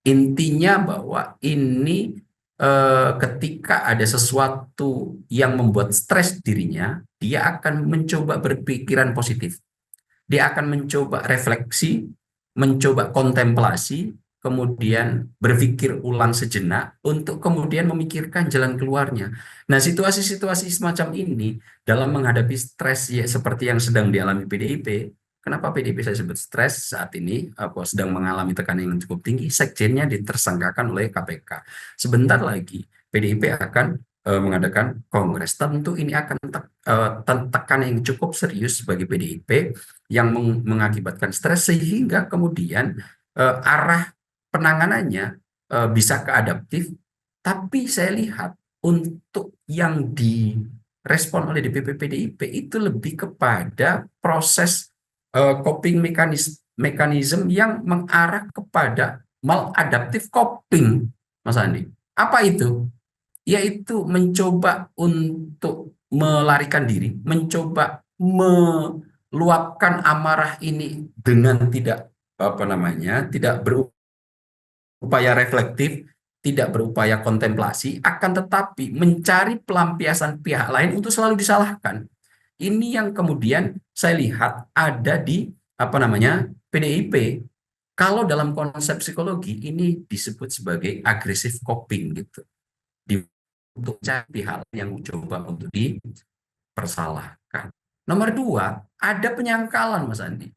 Intinya bahwa ini ketika ada sesuatu yang membuat stres dirinya, dia akan mencoba berpikiran positif. Dia akan mencoba refleksi, mencoba kontemplasi, kemudian berpikir ulang sejenak untuk kemudian memikirkan jalan keluarnya. Nah, situasi-situasi semacam ini dalam menghadapi stres ya, seperti yang sedang dialami PDIP. Kenapa PDIP saya sebut stres saat ini? Sedang mengalami tekanan yang cukup tinggi. Sekjennya ditersangkakan oleh KPK. Sebentar lagi PDIP akan mengadakan kongres. Tentu ini akan tekanan yang cukup serius bagi PDIP yang mengakibatkan stres, sehingga kemudian arah penanganannya bisa ke adaptif. Tapi saya lihat untuk yang direspon oleh DPP PDIP itu lebih kepada proses coping mechanism yang mengarah kepada maladaptive coping, Mas Andi. Apa itu? Yaitu mencoba untuk melarikan diri, mencoba meluapkan amarah ini dengan tidak berupaya reflektif, tidak berupaya kontemplasi, akan tetapi mencari pelampiasan pihak lain untuk selalu disalahkan. Ini yang kemudian saya lihat ada di PDIP. Kalau dalam konsep psikologi ini disebut sebagai aggressive coping gitu. Untuk cari hal yang coba untuk dipersalahkan. Nomor dua, ada penyangkalan, Mas Andi.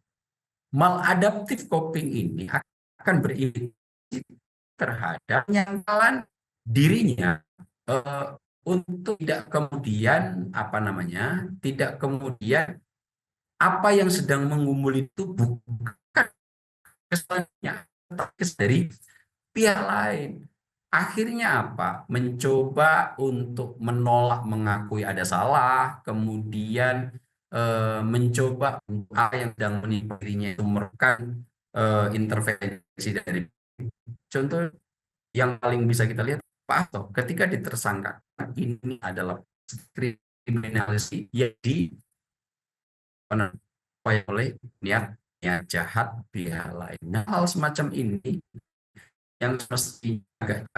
Maladaptive coping ini akan berimplikasi terhadap penyangkalan dirinya untuk tidak kemudian tidak kemudian apa yang sedang menggumul itu bukan kesalahannya, tapi dari pihak lain. Akhirnya apa? Mencoba untuk menolak mengakui ada salah, kemudian mencoba apa yang sedang menimpa dirinya itu merupakan intervensi dari. Contoh yang paling bisa kita lihat, Pak Ahok ketika ditersangkakan ini adalah kriminalisasi yang oleh niat jahat pihak lain. Nah, hal semacam ini yang mesti agak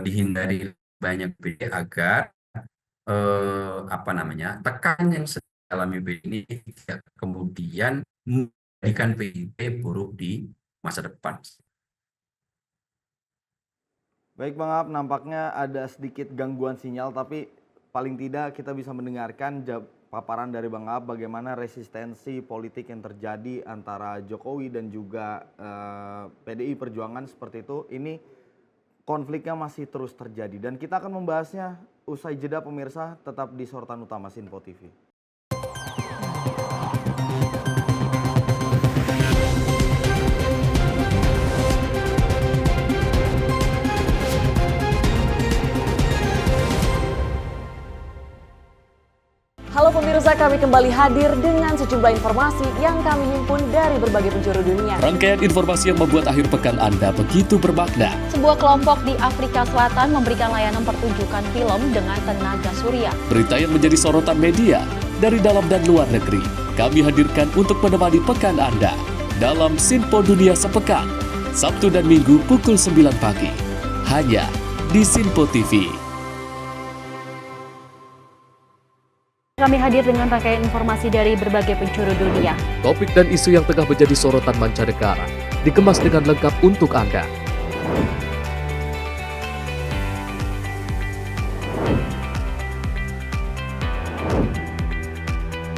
dihindari banyak PD agar tekan yang alami PD ini tidak kemudian menjadikan PDIP buruk di masa depan. Baik Bang Ab, nampaknya ada sedikit gangguan sinyal, tapi paling tidak kita bisa mendengarkan paparan dari Bang Ab bagaimana resistensi politik yang terjadi antara Jokowi dan juga PDI Perjuangan seperti itu. Ini konfliknya masih terus terjadi dan kita akan membahasnya usai jeda pemirsa, tetap di Sorotan Utama Sinpo TV. Halo pemirsa, kami kembali hadir dengan sejumlah informasi yang kami himpun dari berbagai penjuru dunia. Rangkaian informasi yang membuat akhir pekan Anda begitu bermakna. Sebuah kelompok di Afrika Selatan memberikan layanan pertunjukan film dengan tenaga surya. Berita yang menjadi sorotan media dari dalam dan luar negeri, kami hadirkan untuk menemani pekan Anda dalam Sinpo Dunia Sepekan, Sabtu dan Minggu pukul 9 pagi, hanya di Sinpo TV. Kami hadir dengan rangkaian informasi dari berbagai penjuru dunia. Topik dan isu yang tengah menjadi sorotan mancanegara dikemas dengan lengkap untuk Anda.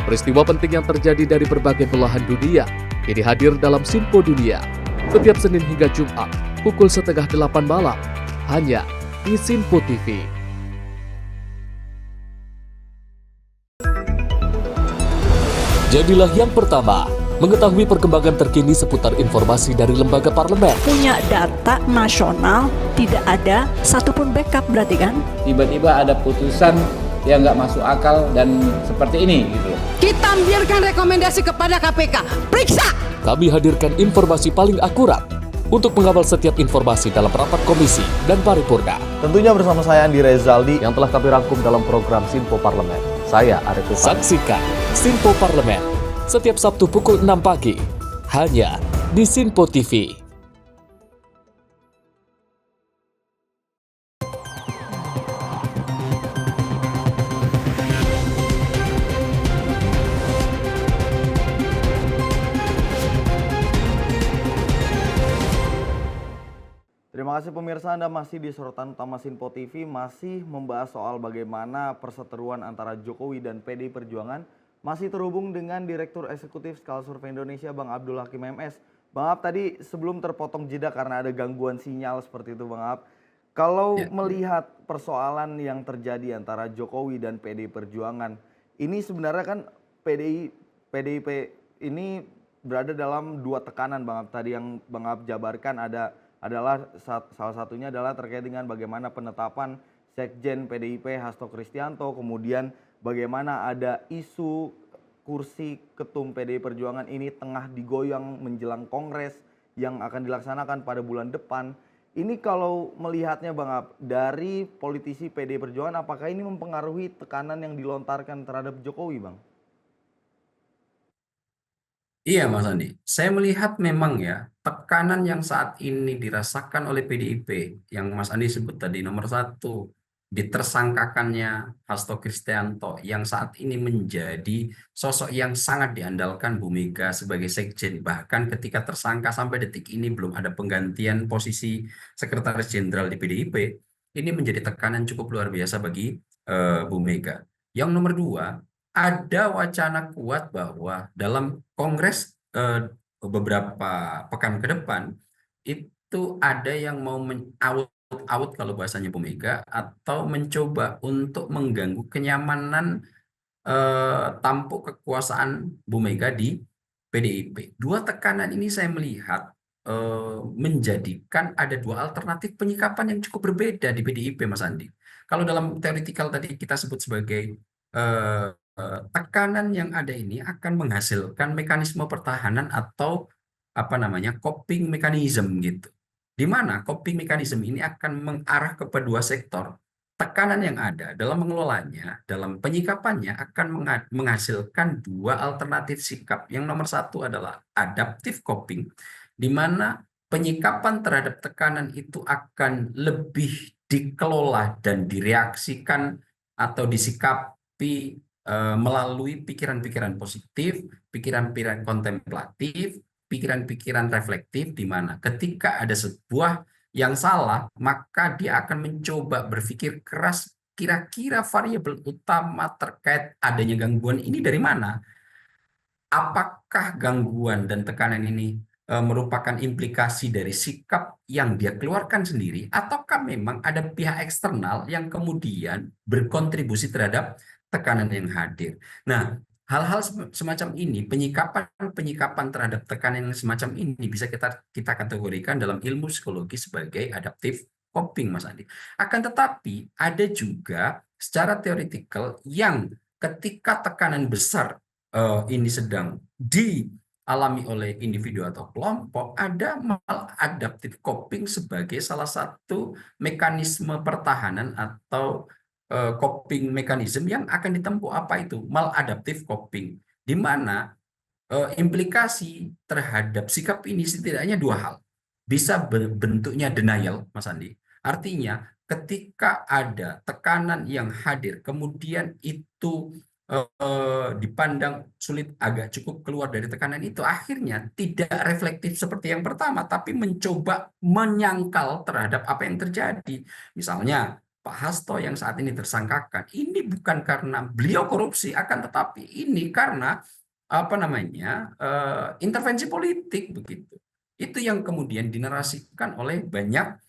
Peristiwa penting yang terjadi dari berbagai belahan dunia kini hadir dalam Sinpo Dunia setiap Senin hingga Jumat pukul 7:30 malam hanya di Sinpo TV. Jadilah yang pertama mengetahui perkembangan terkini seputar informasi dari lembaga parlemen. Punya data nasional, tidak ada satupun backup berarti kan? Tiba-tiba ada putusan yang nggak masuk akal dan seperti ini gitu. Kita ambilkan rekomendasi kepada KPK, periksa! Kami hadirkan informasi paling akurat untuk mengawal setiap informasi dalam rapat komisi dan paripurna. Tentunya bersama saya Andi Rezaldi Yang telah kami rangkum dalam program Sinpo Parlemen. Saya Arif Rifani. Saksikan Sinpo Parlemen setiap Sabtu pukul 6 pagi hanya di Sinpo TV. Terima kasih pemirsa, Anda masih di sorotan utama Sinpo TV, masih membahas soal bagaimana perseteruan antara Jokowi dan PDI Perjuangan. Masih terhubung dengan Direktur Eksekutif Skala Survei Indonesia, Bang Abdul Hakim MS. Bang Ab, tadi sebelum terpotong jeda karena ada gangguan sinyal seperti itu Bang Ab. Kalau melihat persoalan yang terjadi antara Jokowi dan PDI Perjuangan, ini sebenarnya kan PDIP ini berada dalam dua tekanan Bang Ab. Tadi yang Bang Ab jabarkan adalah salah satunya adalah terkait dengan bagaimana penetapan Sekjen PDIP Hasto Kristianto, kemudian bagaimana ada isu kursi ketum PDI Perjuangan ini tengah digoyang menjelang Kongres yang akan dilaksanakan pada bulan depan. Ini kalau melihatnya Bang Ab, dari politisi PDI Perjuangan, apakah ini mempengaruhi tekanan yang dilontarkan terhadap Jokowi Bang? Iya Mas Andi, saya melihat memang ya tekanan yang saat ini dirasakan oleh PDIP yang Mas Andi sebut tadi nomor satu, ditersangkakannya Hasto Kristianto yang saat ini menjadi sosok yang sangat diandalkan Bu Mega sebagai sekjen, bahkan ketika tersangka sampai detik ini belum ada penggantian posisi sekretaris jenderal di PDIP. Ini menjadi tekanan cukup luar biasa bagi Bu Mega. Yang nomor dua, ada wacana kuat bahwa dalam Kongres beberapa pekan ke depan itu ada yang mau out kalau bahasanya Bu Mega, atau mencoba untuk mengganggu kenyamanan tampuk kekuasaan Bu Mega di PDIP. Dua tekanan ini saya melihat menjadikan ada dua alternatif penyikapan yang cukup berbeda di PDIP Mas Andi. Kalau dalam teoritikal tadi kita sebut sebagai tekanan yang ada ini akan menghasilkan mekanisme pertahanan atau coping mechanism gitu. Di mana coping mechanism ini akan mengarah ke kedua sektor. Tekanan yang ada dalam mengelolanya, dalam penyikapannya akan menghasilkan dua alternatif sikap. Yang nomor satu adalah adaptive coping, di mana penyikapan terhadap tekanan itu akan lebih dikelola dan direaksikan atau disikapi melalui pikiran-pikiran positif, pikiran-pikiran kontemplatif, pikiran-pikiran reflektif, di mana ketika ada sebuah yang salah, maka dia akan mencoba berpikir keras, kira-kira variabel utama terkait adanya gangguan ini dari mana? Apakah gangguan dan tekanan ini merupakan implikasi dari sikap yang dia keluarkan sendiri, ataukah memang ada pihak eksternal yang kemudian berkontribusi terhadap tekanan yang hadir. Nah, hal-hal semacam ini, penyikapan terhadap tekanan yang semacam ini bisa kita kategorikan dalam ilmu psikologi sebagai adaptive coping, Mas Andi. Akan tetapi ada juga secara teoritikal yang ketika tekanan besar ini sedang dialami oleh individu atau kelompok, ada maladaptive coping sebagai salah satu mekanisme pertahanan atau coping mechanism yang akan ditempuh. Apa itu? Maladaptive coping, di mana implikasi terhadap sikap ini setidaknya dua hal. Bisa bentuknya denial, Mas Andi. Artinya ketika ada tekanan yang hadir, kemudian itu dipandang sulit, agak cukup keluar dari tekanan itu, akhirnya tidak reflektif seperti yang pertama, tapi mencoba menyangkal terhadap apa yang terjadi. Misalnya Pak Hasto yang saat ini tersangkakan, ini bukan karena beliau korupsi, akan tetapi ini karena intervensi politik begitu. Itu yang kemudian dinarasikan oleh banyak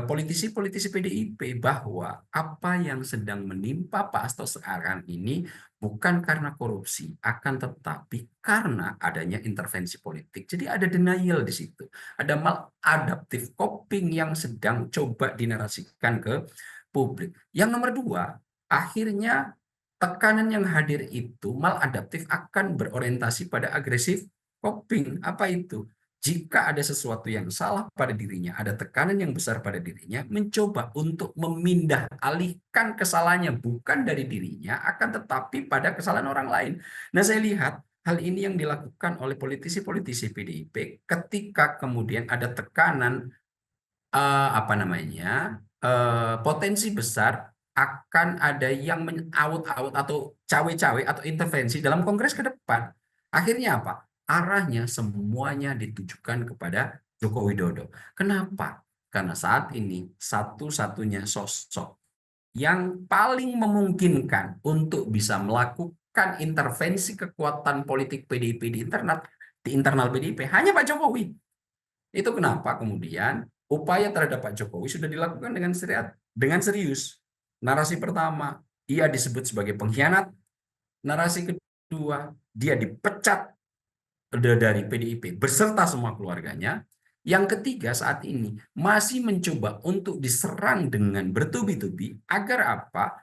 politisi-politisi PDIP, bahwa apa yang sedang menimpa Pak Hasto sekarang ini bukan karena korupsi, akan tetapi karena adanya intervensi politik. Jadi ada denial di situ, ada maladaptive coping yang sedang coba dinarasikan ke publik. Yang nomor dua, akhirnya tekanan yang hadir itu maladaptif akan berorientasi pada agresif coping. Apa itu? jika ada sesuatu yang salah pada dirinya, ada tekanan yang besar pada dirinya, mencoba untuk memindah alihkan kesalahannya bukan dari dirinya, akan tetapi pada kesalahan orang lain. Nah, saya lihat hal ini yang dilakukan oleh politisi-politisi PDIP ketika kemudian ada tekanan potensi besar akan ada yang mengaut-aut atau cawe-cawe atau intervensi dalam Kongres ke depan. Akhirnya apa? Arahnya semuanya ditujukan kepada Joko Widodo. Kenapa? Karena saat ini satu-satunya sosok yang paling memungkinkan untuk bisa melakukan intervensi kekuatan politik PDIP di internal PDIP hanya Pak Jokowi. Itu kenapa kemudian upaya terhadap Pak Jokowi sudah dilakukan dengan serius. Narasi pertama, ia disebut sebagai pengkhianat. Narasi kedua, dia dipecat dari PDIP beserta semua keluarganya. Yang ketiga, saat ini masih mencoba untuk diserang dengan bertubi-tubi agar apa?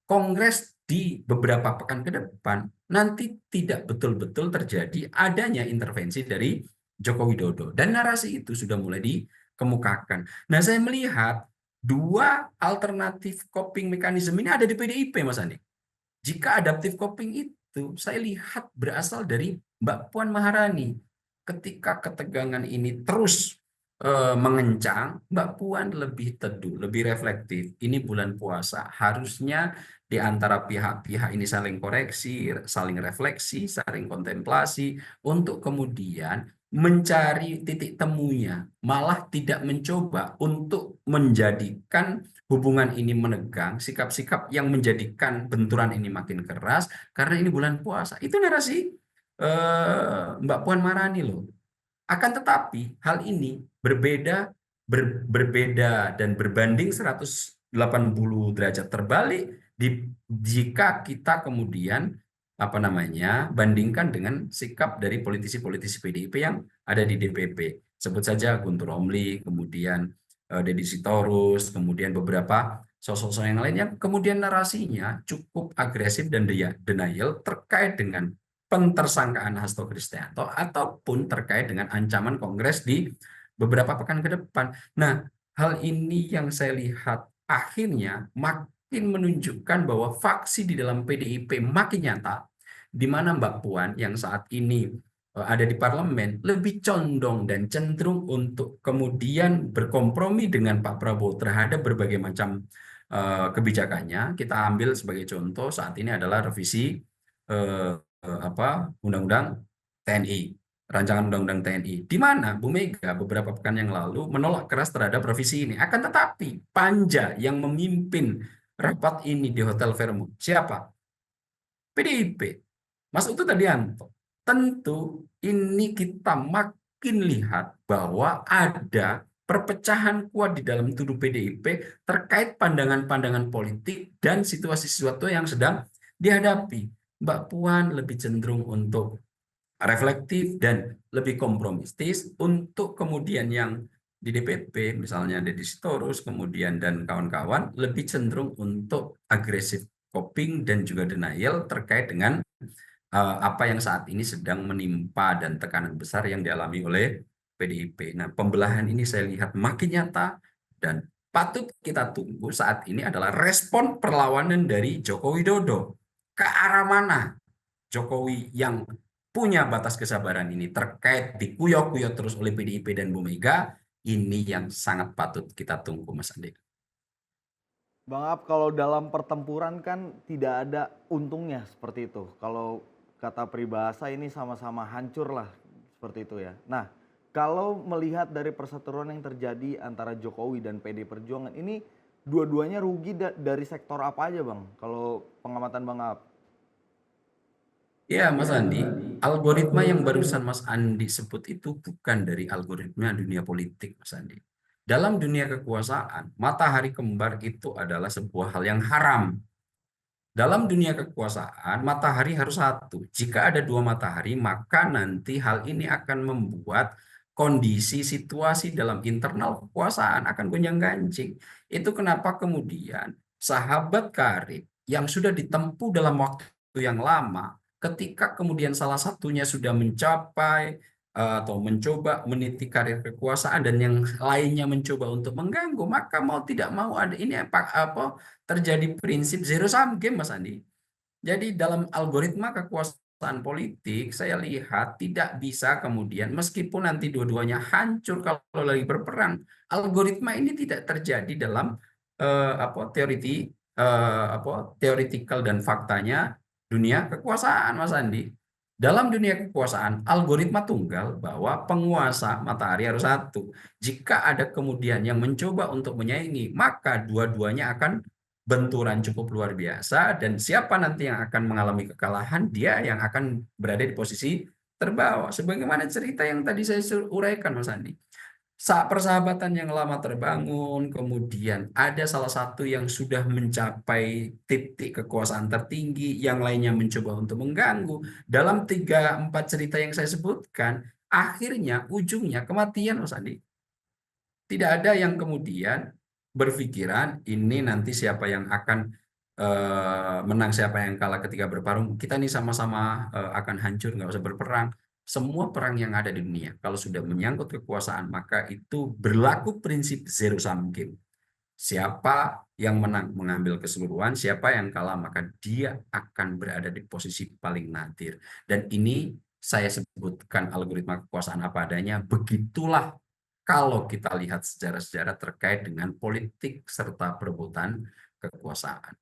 Kongres di beberapa pekan ke depan nanti tidak betul-betul terjadi adanya intervensi dari Joko Widodo. Dan narasi itu sudah mulai dikemukakan. Nah, saya melihat dua alternatif coping mechanism ini ada di PDIP, Mas Andi. Jika adaptive coping itu saya lihat berasal dari Mbak Puan Maharani. Ketika ketegangan ini terus mengencang, Mbak Puan lebih teduh, lebih reflektif. Ini bulan puasa, harusnya di antara pihak-pihak ini saling koreksi, saling refleksi, saling kontemplasi, untuk kemudian mencari titik temunya, malah tidak mencoba untuk menjadikan hubungan ini menegang, sikap-sikap yang menjadikan benturan ini makin keras, karena ini bulan puasa. Itu narasi Mbak Puan Maharani loh. Akan tetapi hal ini berbeda dan berbanding 180 derajat terbalik jika kita kemudian bandingkan dengan sikap dari politisi-politisi PDIP yang ada di DPP. Sebut saja Guntur Romli, kemudian Deddy Sitorus, kemudian beberapa sosok-sosok yang lain yang kemudian narasinya cukup agresif dan denial terkait dengan pentersangkaan Hasto Kristianto ataupun terkait dengan ancaman Kongres di beberapa pekan ke depan. Nah, hal ini yang saya lihat akhirnya makin menunjukkan bahwa faksi di dalam PDIP makin nyata, di mana Mbak Puan yang saat ini ada di parlemen lebih condong dan cenderung untuk kemudian berkompromi dengan Pak Prabowo terhadap berbagai macam kebijakannya. Kita ambil sebagai contoh saat ini adalah revisi Undang-Undang TNI, rancangan Undang-Undang TNI, di mana Bu Mega beberapa pekan yang lalu menolak keras terhadap revisi ini. Akan tetapi panja yang memimpin rapat ini di Hotel Fairmont siapa? PDIP, Mas Utut Adianto. Tentu ini kita makin lihat bahwa ada perpecahan kuat di dalam tubuh PDIP terkait pandangan-pandangan politik dan situasi-situasi yang sedang dihadapi. Mbak Puan lebih cenderung untuk reflektif dan lebih kompromistis, untuk kemudian yang di DPP misalnya Deddy Sitorus kemudian dan kawan-kawan lebih cenderung untuk agresif coping dan juga denial terkait dengan apa yang saat ini sedang menimpa dan tekanan besar yang dialami oleh PDIP. Nah, pembelahan ini saya lihat makin nyata dan patut kita tunggu saat ini adalah respon perlawanan dari Joko Widodo. Ke arah mana Jokowi yang punya batas kesabaran ini terkait dikuyok-kuyok terus oleh PDIP dan Bu Mega, ini yang sangat patut kita tunggu, Mas Andi. Bang Ab, kalau dalam pertempuran kan tidak ada untungnya seperti itu. Kalau kata peribahasa ini sama-sama hancur lah seperti itu ya. Nah, kalau melihat dari perseteruan yang terjadi antara Jokowi dan PD Perjuangan ini, dua-duanya rugi dari sektor apa aja Bang? Kalau pengamatan Bang Ab? Ya Mas Andi, algoritma yang barusan Mas Andi sebut itu bukan dari algoritma dunia politik, Mas Andi. Dalam dunia kekuasaan, matahari kembar itu adalah sebuah hal yang haram. Dalam dunia kekuasaan, matahari harus satu. Jika ada dua matahari, maka nanti hal ini akan membuat kondisi situasi dalam internal kekuasaan akan gonjang-ganjing. Itu kenapa kemudian sahabat karib yang sudah ditempuh dalam waktu yang lama, ketika kemudian salah satunya sudah mencapai atau mencoba meniti karir kekuasaan dan yang lainnya mencoba untuk mengganggu, maka mau tidak mau ada ini apa terjadi prinsip zero sum game, Mas Andi. Jadi dalam algoritma kekuasaan politik saya lihat tidak bisa kemudian meskipun nanti dua-duanya hancur kalau lagi berperang, algoritma ini tidak terjadi dalam teoritikal dan faktanya dunia kekuasaan, Mas Andi. Dalam dunia kekuasaan, algoritma tunggal bahwa penguasa matahari harus satu. Jika ada kemudian yang mencoba untuk menyaingi, maka dua-duanya akan benturan cukup luar biasa, dan siapa nanti yang akan mengalami kekalahan, dia yang akan berada di posisi terbawah. Sebagaimana cerita yang tadi saya uraikan, Mas Andi. Saat persahabatan yang lama terbangun, kemudian ada salah satu yang sudah mencapai titik kekuasaan tertinggi, yang lainnya mencoba untuk mengganggu. Dalam 3-4 cerita yang saya sebutkan, akhirnya ujungnya kematian, Mas Andi. Tidak ada yang kemudian berpikiran ini nanti siapa yang akan menang, siapa yang kalah ketika bertarung. Kita ini sama-sama akan hancur, nggak usah berperang. Semua perang yang ada di dunia, kalau sudah menyangkut kekuasaan, maka itu berlaku prinsip zero sum game. Siapa yang menang mengambil keseluruhan, siapa yang kalah maka dia akan berada di posisi paling nadir. Dan ini saya sebutkan algoritma kekuasaan apa adanya. Begitulah kalau kita lihat sejarah-sejarah terkait dengan politik serta perebutan kekuasaan.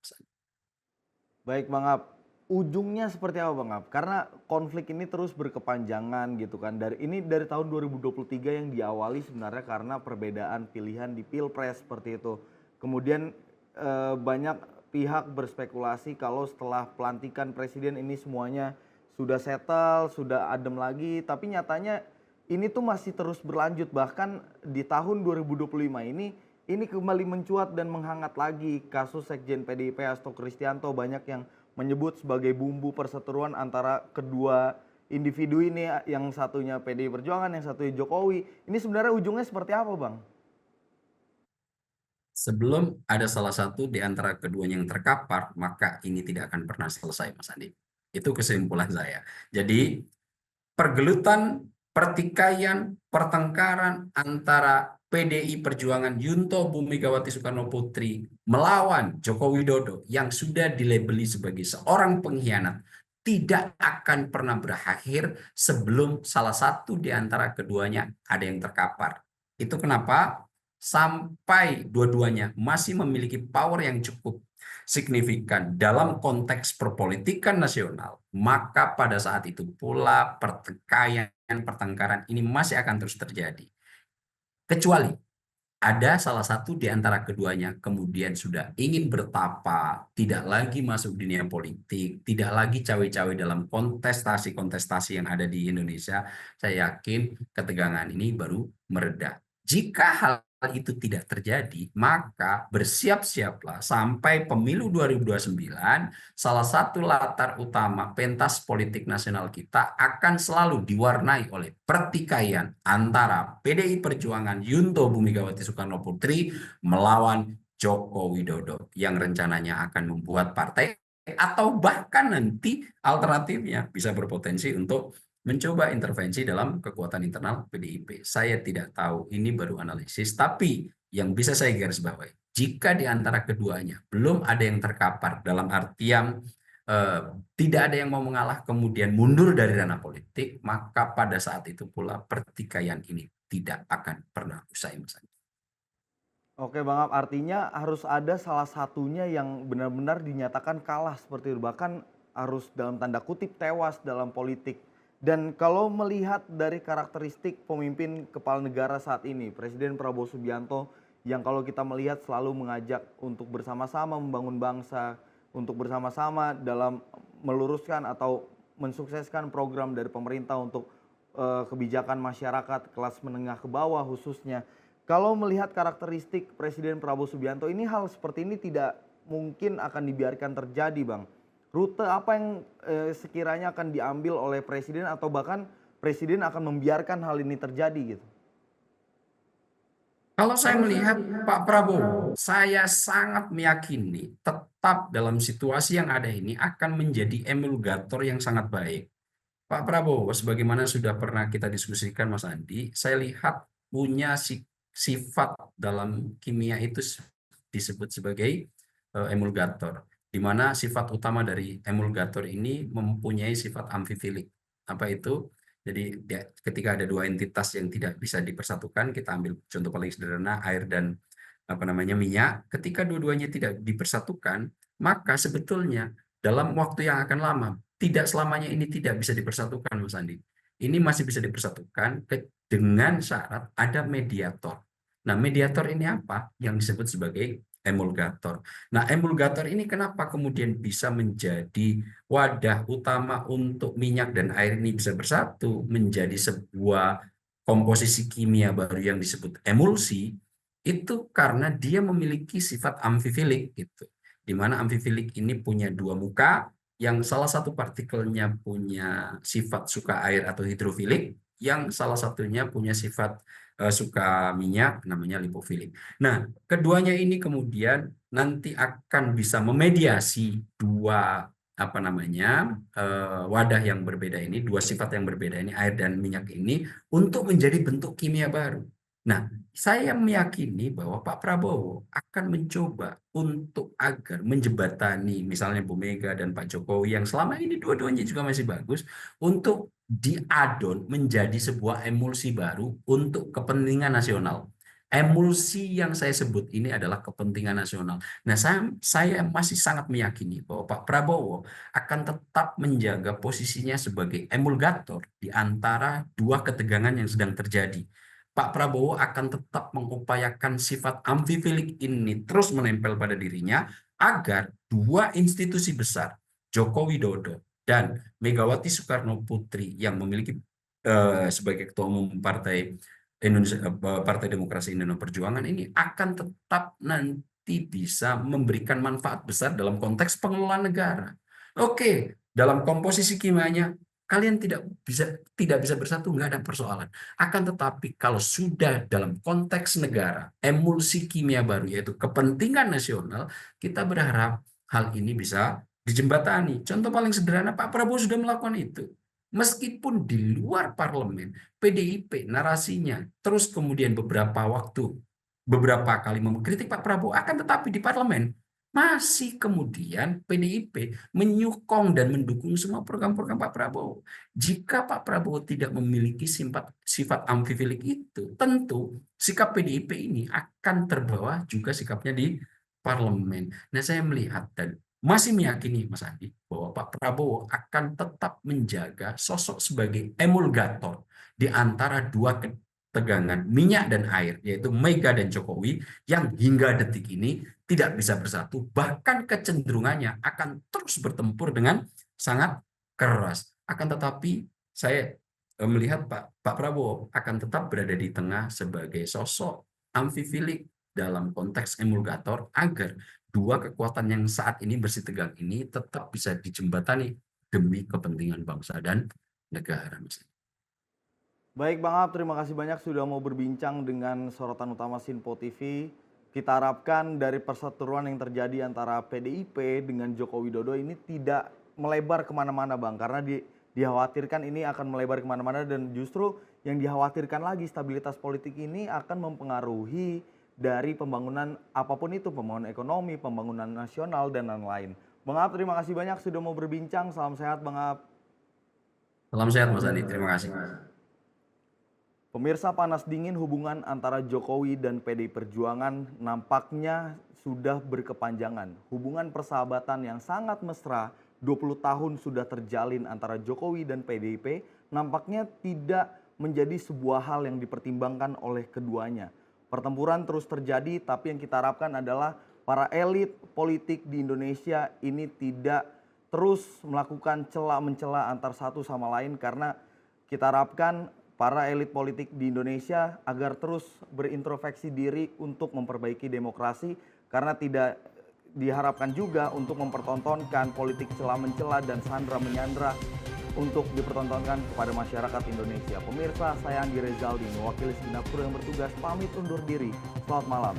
Baik Bang Ab, ujungnya seperti apa Bang Ab? Karena konflik ini terus berkepanjangan gitu kan. Dari tahun 2023 yang diawali sebenarnya karena perbedaan pilihan di Pilpres seperti itu. Kemudian banyak pihak berspekulasi kalau setelah pelantikan presiden ini semuanya sudah settle, sudah adem lagi, tapi nyatanya ini tuh masih terus berlanjut. Bahkan di tahun 2025 ini kembali mencuat dan menghangat lagi kasus Sekjen PDIP Hasto Kristianto. Banyak yang menyebut sebagai bumbu perseteruan antara kedua individu ini, yang satunya PDI Perjuangan, yang satunya Jokowi. Ini sebenarnya ujungnya seperti apa Bang? Sebelum ada salah satu di antara keduanya yang terkapar, maka ini tidak akan pernah selesai, Mas Andi. Itu kesimpulan saya. Jadi pergelutan, pertikaian, pertengkaran antara PDI Perjuangan Yunto Bumegawati Soekarno Putri melawan Joko Widodo yang sudah dilabeli sebagai seorang pengkhianat tidak akan pernah berakhir sebelum salah satu di antara keduanya ada yang terkapar. Itu kenapa sampai dua-duanya masih memiliki power yang cukup signifikan dalam konteks perpolitikan nasional, maka pada saat itu pula pertengkaran ini masih akan terus terjadi. Kecuali ada salah satu di antara keduanya kemudian sudah ingin bertapa, tidak lagi masuk dunia politik, tidak lagi cawe-cawe dalam kontestasi-kontestasi yang ada di Indonesia, saya yakin ketegangan ini baru mereda. Jika hal itu tidak terjadi, maka bersiap-siaplah sampai pemilu 2029, salah satu latar utama pentas politik nasional kita akan selalu diwarnai oleh pertikaian antara PDI Perjuangan Yunto Bumegawati Soekarno Putri melawan Joko Widodo yang rencananya akan membuat partai atau bahkan nanti alternatifnya bisa berpotensi untuk mencoba intervensi dalam kekuatan internal PDIP. Saya tidak tahu, ini baru analisis, tapi yang bisa saya garis bawahi, jika di antara keduanya belum ada yang terkapar dalam artian tidak ada yang mau mengalah kemudian mundur dari ranah politik, maka pada saat itu pula pertikaian ini tidak akan pernah usai, Mas Andi. Oke Bang Ab, artinya harus ada salah satunya yang benar-benar dinyatakan kalah seperti itu, bahkan harus dalam tanda kutip tewas dalam politik. Dan kalau melihat dari karakteristik pemimpin kepala negara saat ini, Presiden Prabowo Subianto yang kalau kita melihat selalu mengajak untuk bersama-sama membangun bangsa, untuk bersama-sama dalam meluruskan atau mensukseskan program dari pemerintah untuk kebijakan masyarakat kelas menengah ke bawah khususnya. Kalau melihat karakteristik Presiden Prabowo Subianto ini, hal seperti ini tidak mungkin akan dibiarkan terjadi Bang. Rute apa yang sekiranya akan diambil oleh Presiden atau bahkan Presiden akan membiarkan hal ini terjadi gitu? Kalau saya melihat Pak Prabowo, saya sangat meyakini tetap dalam situasi yang ada ini akan menjadi emulgator yang sangat baik. Pak Prabowo, sebagaimana sudah pernah kita diskusikan Mas Andi, saya lihat punya sifat dalam kimia itu disebut sebagai emulgator, di mana sifat utama dari emulgator ini mempunyai sifat amfifilik. Apa itu? Jadi ketika ada dua entitas yang tidak bisa dipersatukan, kita ambil contoh paling sederhana, air dan minyak. Ketika dua-duanya tidak dipersatukan, maka sebetulnya dalam waktu yang akan lama, tidak selamanya ini tidak bisa dipersatukan, Mas Andi. Ini masih bisa dipersatukan dengan syarat ada mediator. Nah, mediator ini apa? Yang disebut sebagai emulgator. Nah, emulgator ini kenapa kemudian bisa menjadi wadah utama untuk minyak dan air ini bisa bersatu menjadi sebuah komposisi kimia baru yang disebut emulsi, itu karena dia memiliki sifat amfifilik gitu. Di mana amfifilik ini punya dua muka, yang salah satu partikelnya punya sifat suka air atau hidrofilik, yang salah satunya punya sifat suka minyak, namanya lipofilik. Nah, keduanya ini kemudian nanti akan bisa memediasi dua wadah yang berbeda ini, dua sifat yang berbeda ini, air dan minyak ini, untuk menjadi bentuk kimia baru. Nah, saya meyakini bahwa Pak Prabowo akan mencoba untuk agar menjembatani misalnya Bu Mega dan Pak Jokowi yang selama ini dua-duanya juga masih bagus, untuk diadon menjadi sebuah emulsi baru untuk kepentingan nasional. Emulsi yang saya sebut ini adalah kepentingan nasional. Nah, saya masih sangat meyakini bahwa Pak Prabowo akan tetap menjaga posisinya sebagai emulgator di antara dua ketegangan yang sedang terjadi. Pak Prabowo akan tetap mengupayakan sifat amfifilik ini terus menempel pada dirinya agar dua institusi besar, Joko Widodo dan Megawati Soekarno Putri yang memiliki sebagai ketua umum Partai Demokrasi Indonesia Perjuangan ini akan tetap nanti bisa memberikan manfaat besar dalam konteks pengelolaan negara. Oke, dalam komposisi kimianya kalian tidak bisa bersatu, nggak ada persoalan. Akan tetapi kalau sudah dalam konteks negara, emulsi kimia baru yaitu kepentingan nasional, kita berharap hal ini bisa dijembatani. Contoh paling sederhana, Pak Prabowo sudah melakukan itu. Meskipun di luar parlemen, PDIP narasinya terus kemudian beberapa kali mengkritik Pak Prabowo, akan tetapi di parlemen masih kemudian PDIP menyokong dan mendukung semua program-program Pak Prabowo. Jika Pak Prabowo tidak memiliki sifat amfifilik itu, tentu sikap PDIP ini akan terbawa juga sikapnya di parlemen. Nah, saya melihat dan masih meyakini, Mas Andi, bahwa Pak Prabowo akan tetap menjaga sosok sebagai emulgator di antara dua ketegangan minyak dan air, yaitu Mega dan Jokowi, yang hingga detik ini tidak bisa bersatu, bahkan kecenderungannya akan terus bertempur dengan sangat keras. Akan tetapi saya melihat Pak Prabowo akan tetap berada di tengah sebagai sosok amfifilik dalam konteks emulgator agar dua kekuatan yang saat ini bersitegang ini tetap bisa dijembatani demi kepentingan bangsa dan negara. Baik Bang Ab, terima kasih banyak sudah mau berbincang dengan sorotan utama Sinpo TV. Kita harapkan dari perseteruan yang terjadi antara PDIP dengan Joko Widodo ini tidak melebar kemana-mana Bang. Karena dikhawatirkan ini akan melebar kemana-mana dan justru yang dikhawatirkan lagi stabilitas politik ini akan mempengaruhi dari pembangunan apapun itu, pembangunan ekonomi, pembangunan nasional, dan lain-lain. Bang Ab, terima kasih banyak sudah mau berbincang. Salam sehat Bang Ab. Salam sehat Mas Andi, terima kasih. Pemirsa, panas dingin hubungan antara Jokowi dan PDI Perjuangan nampaknya sudah berkepanjangan. Hubungan persahabatan yang sangat mesra 20 tahun sudah terjalin antara Jokowi dan PDIP nampaknya tidak menjadi sebuah hal yang dipertimbangkan oleh keduanya. Pertempuran terus terjadi, tapi yang kita harapkan adalah para elit politik di Indonesia ini tidak terus melakukan cela-mencela antar satu sama lain, karena kita harapkan para elit politik di Indonesia agar terus berintrospeksi diri untuk memperbaiki demokrasi, karena tidak diharapkan juga untuk mempertontonkan politik celah-mencela dan sandra-menyandra untuk dipertontonkan kepada masyarakat Indonesia. Pemirsa, saya Andi Rezaldi, mewakili segenap kru yang bertugas, pamit undur diri. Selamat malam,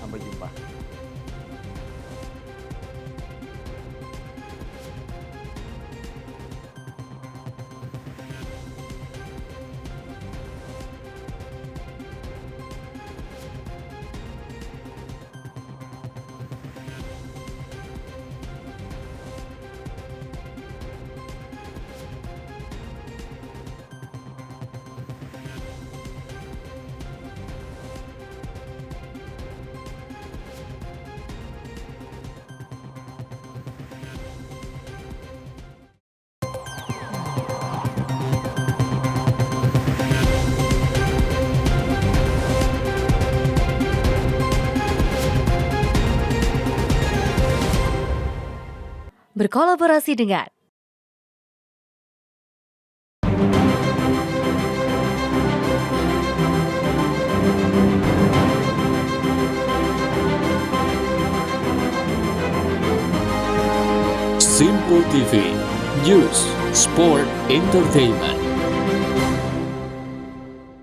sampai jumpa. berkolaborasi dengan Simpo TV, News, Sport, Entertainment.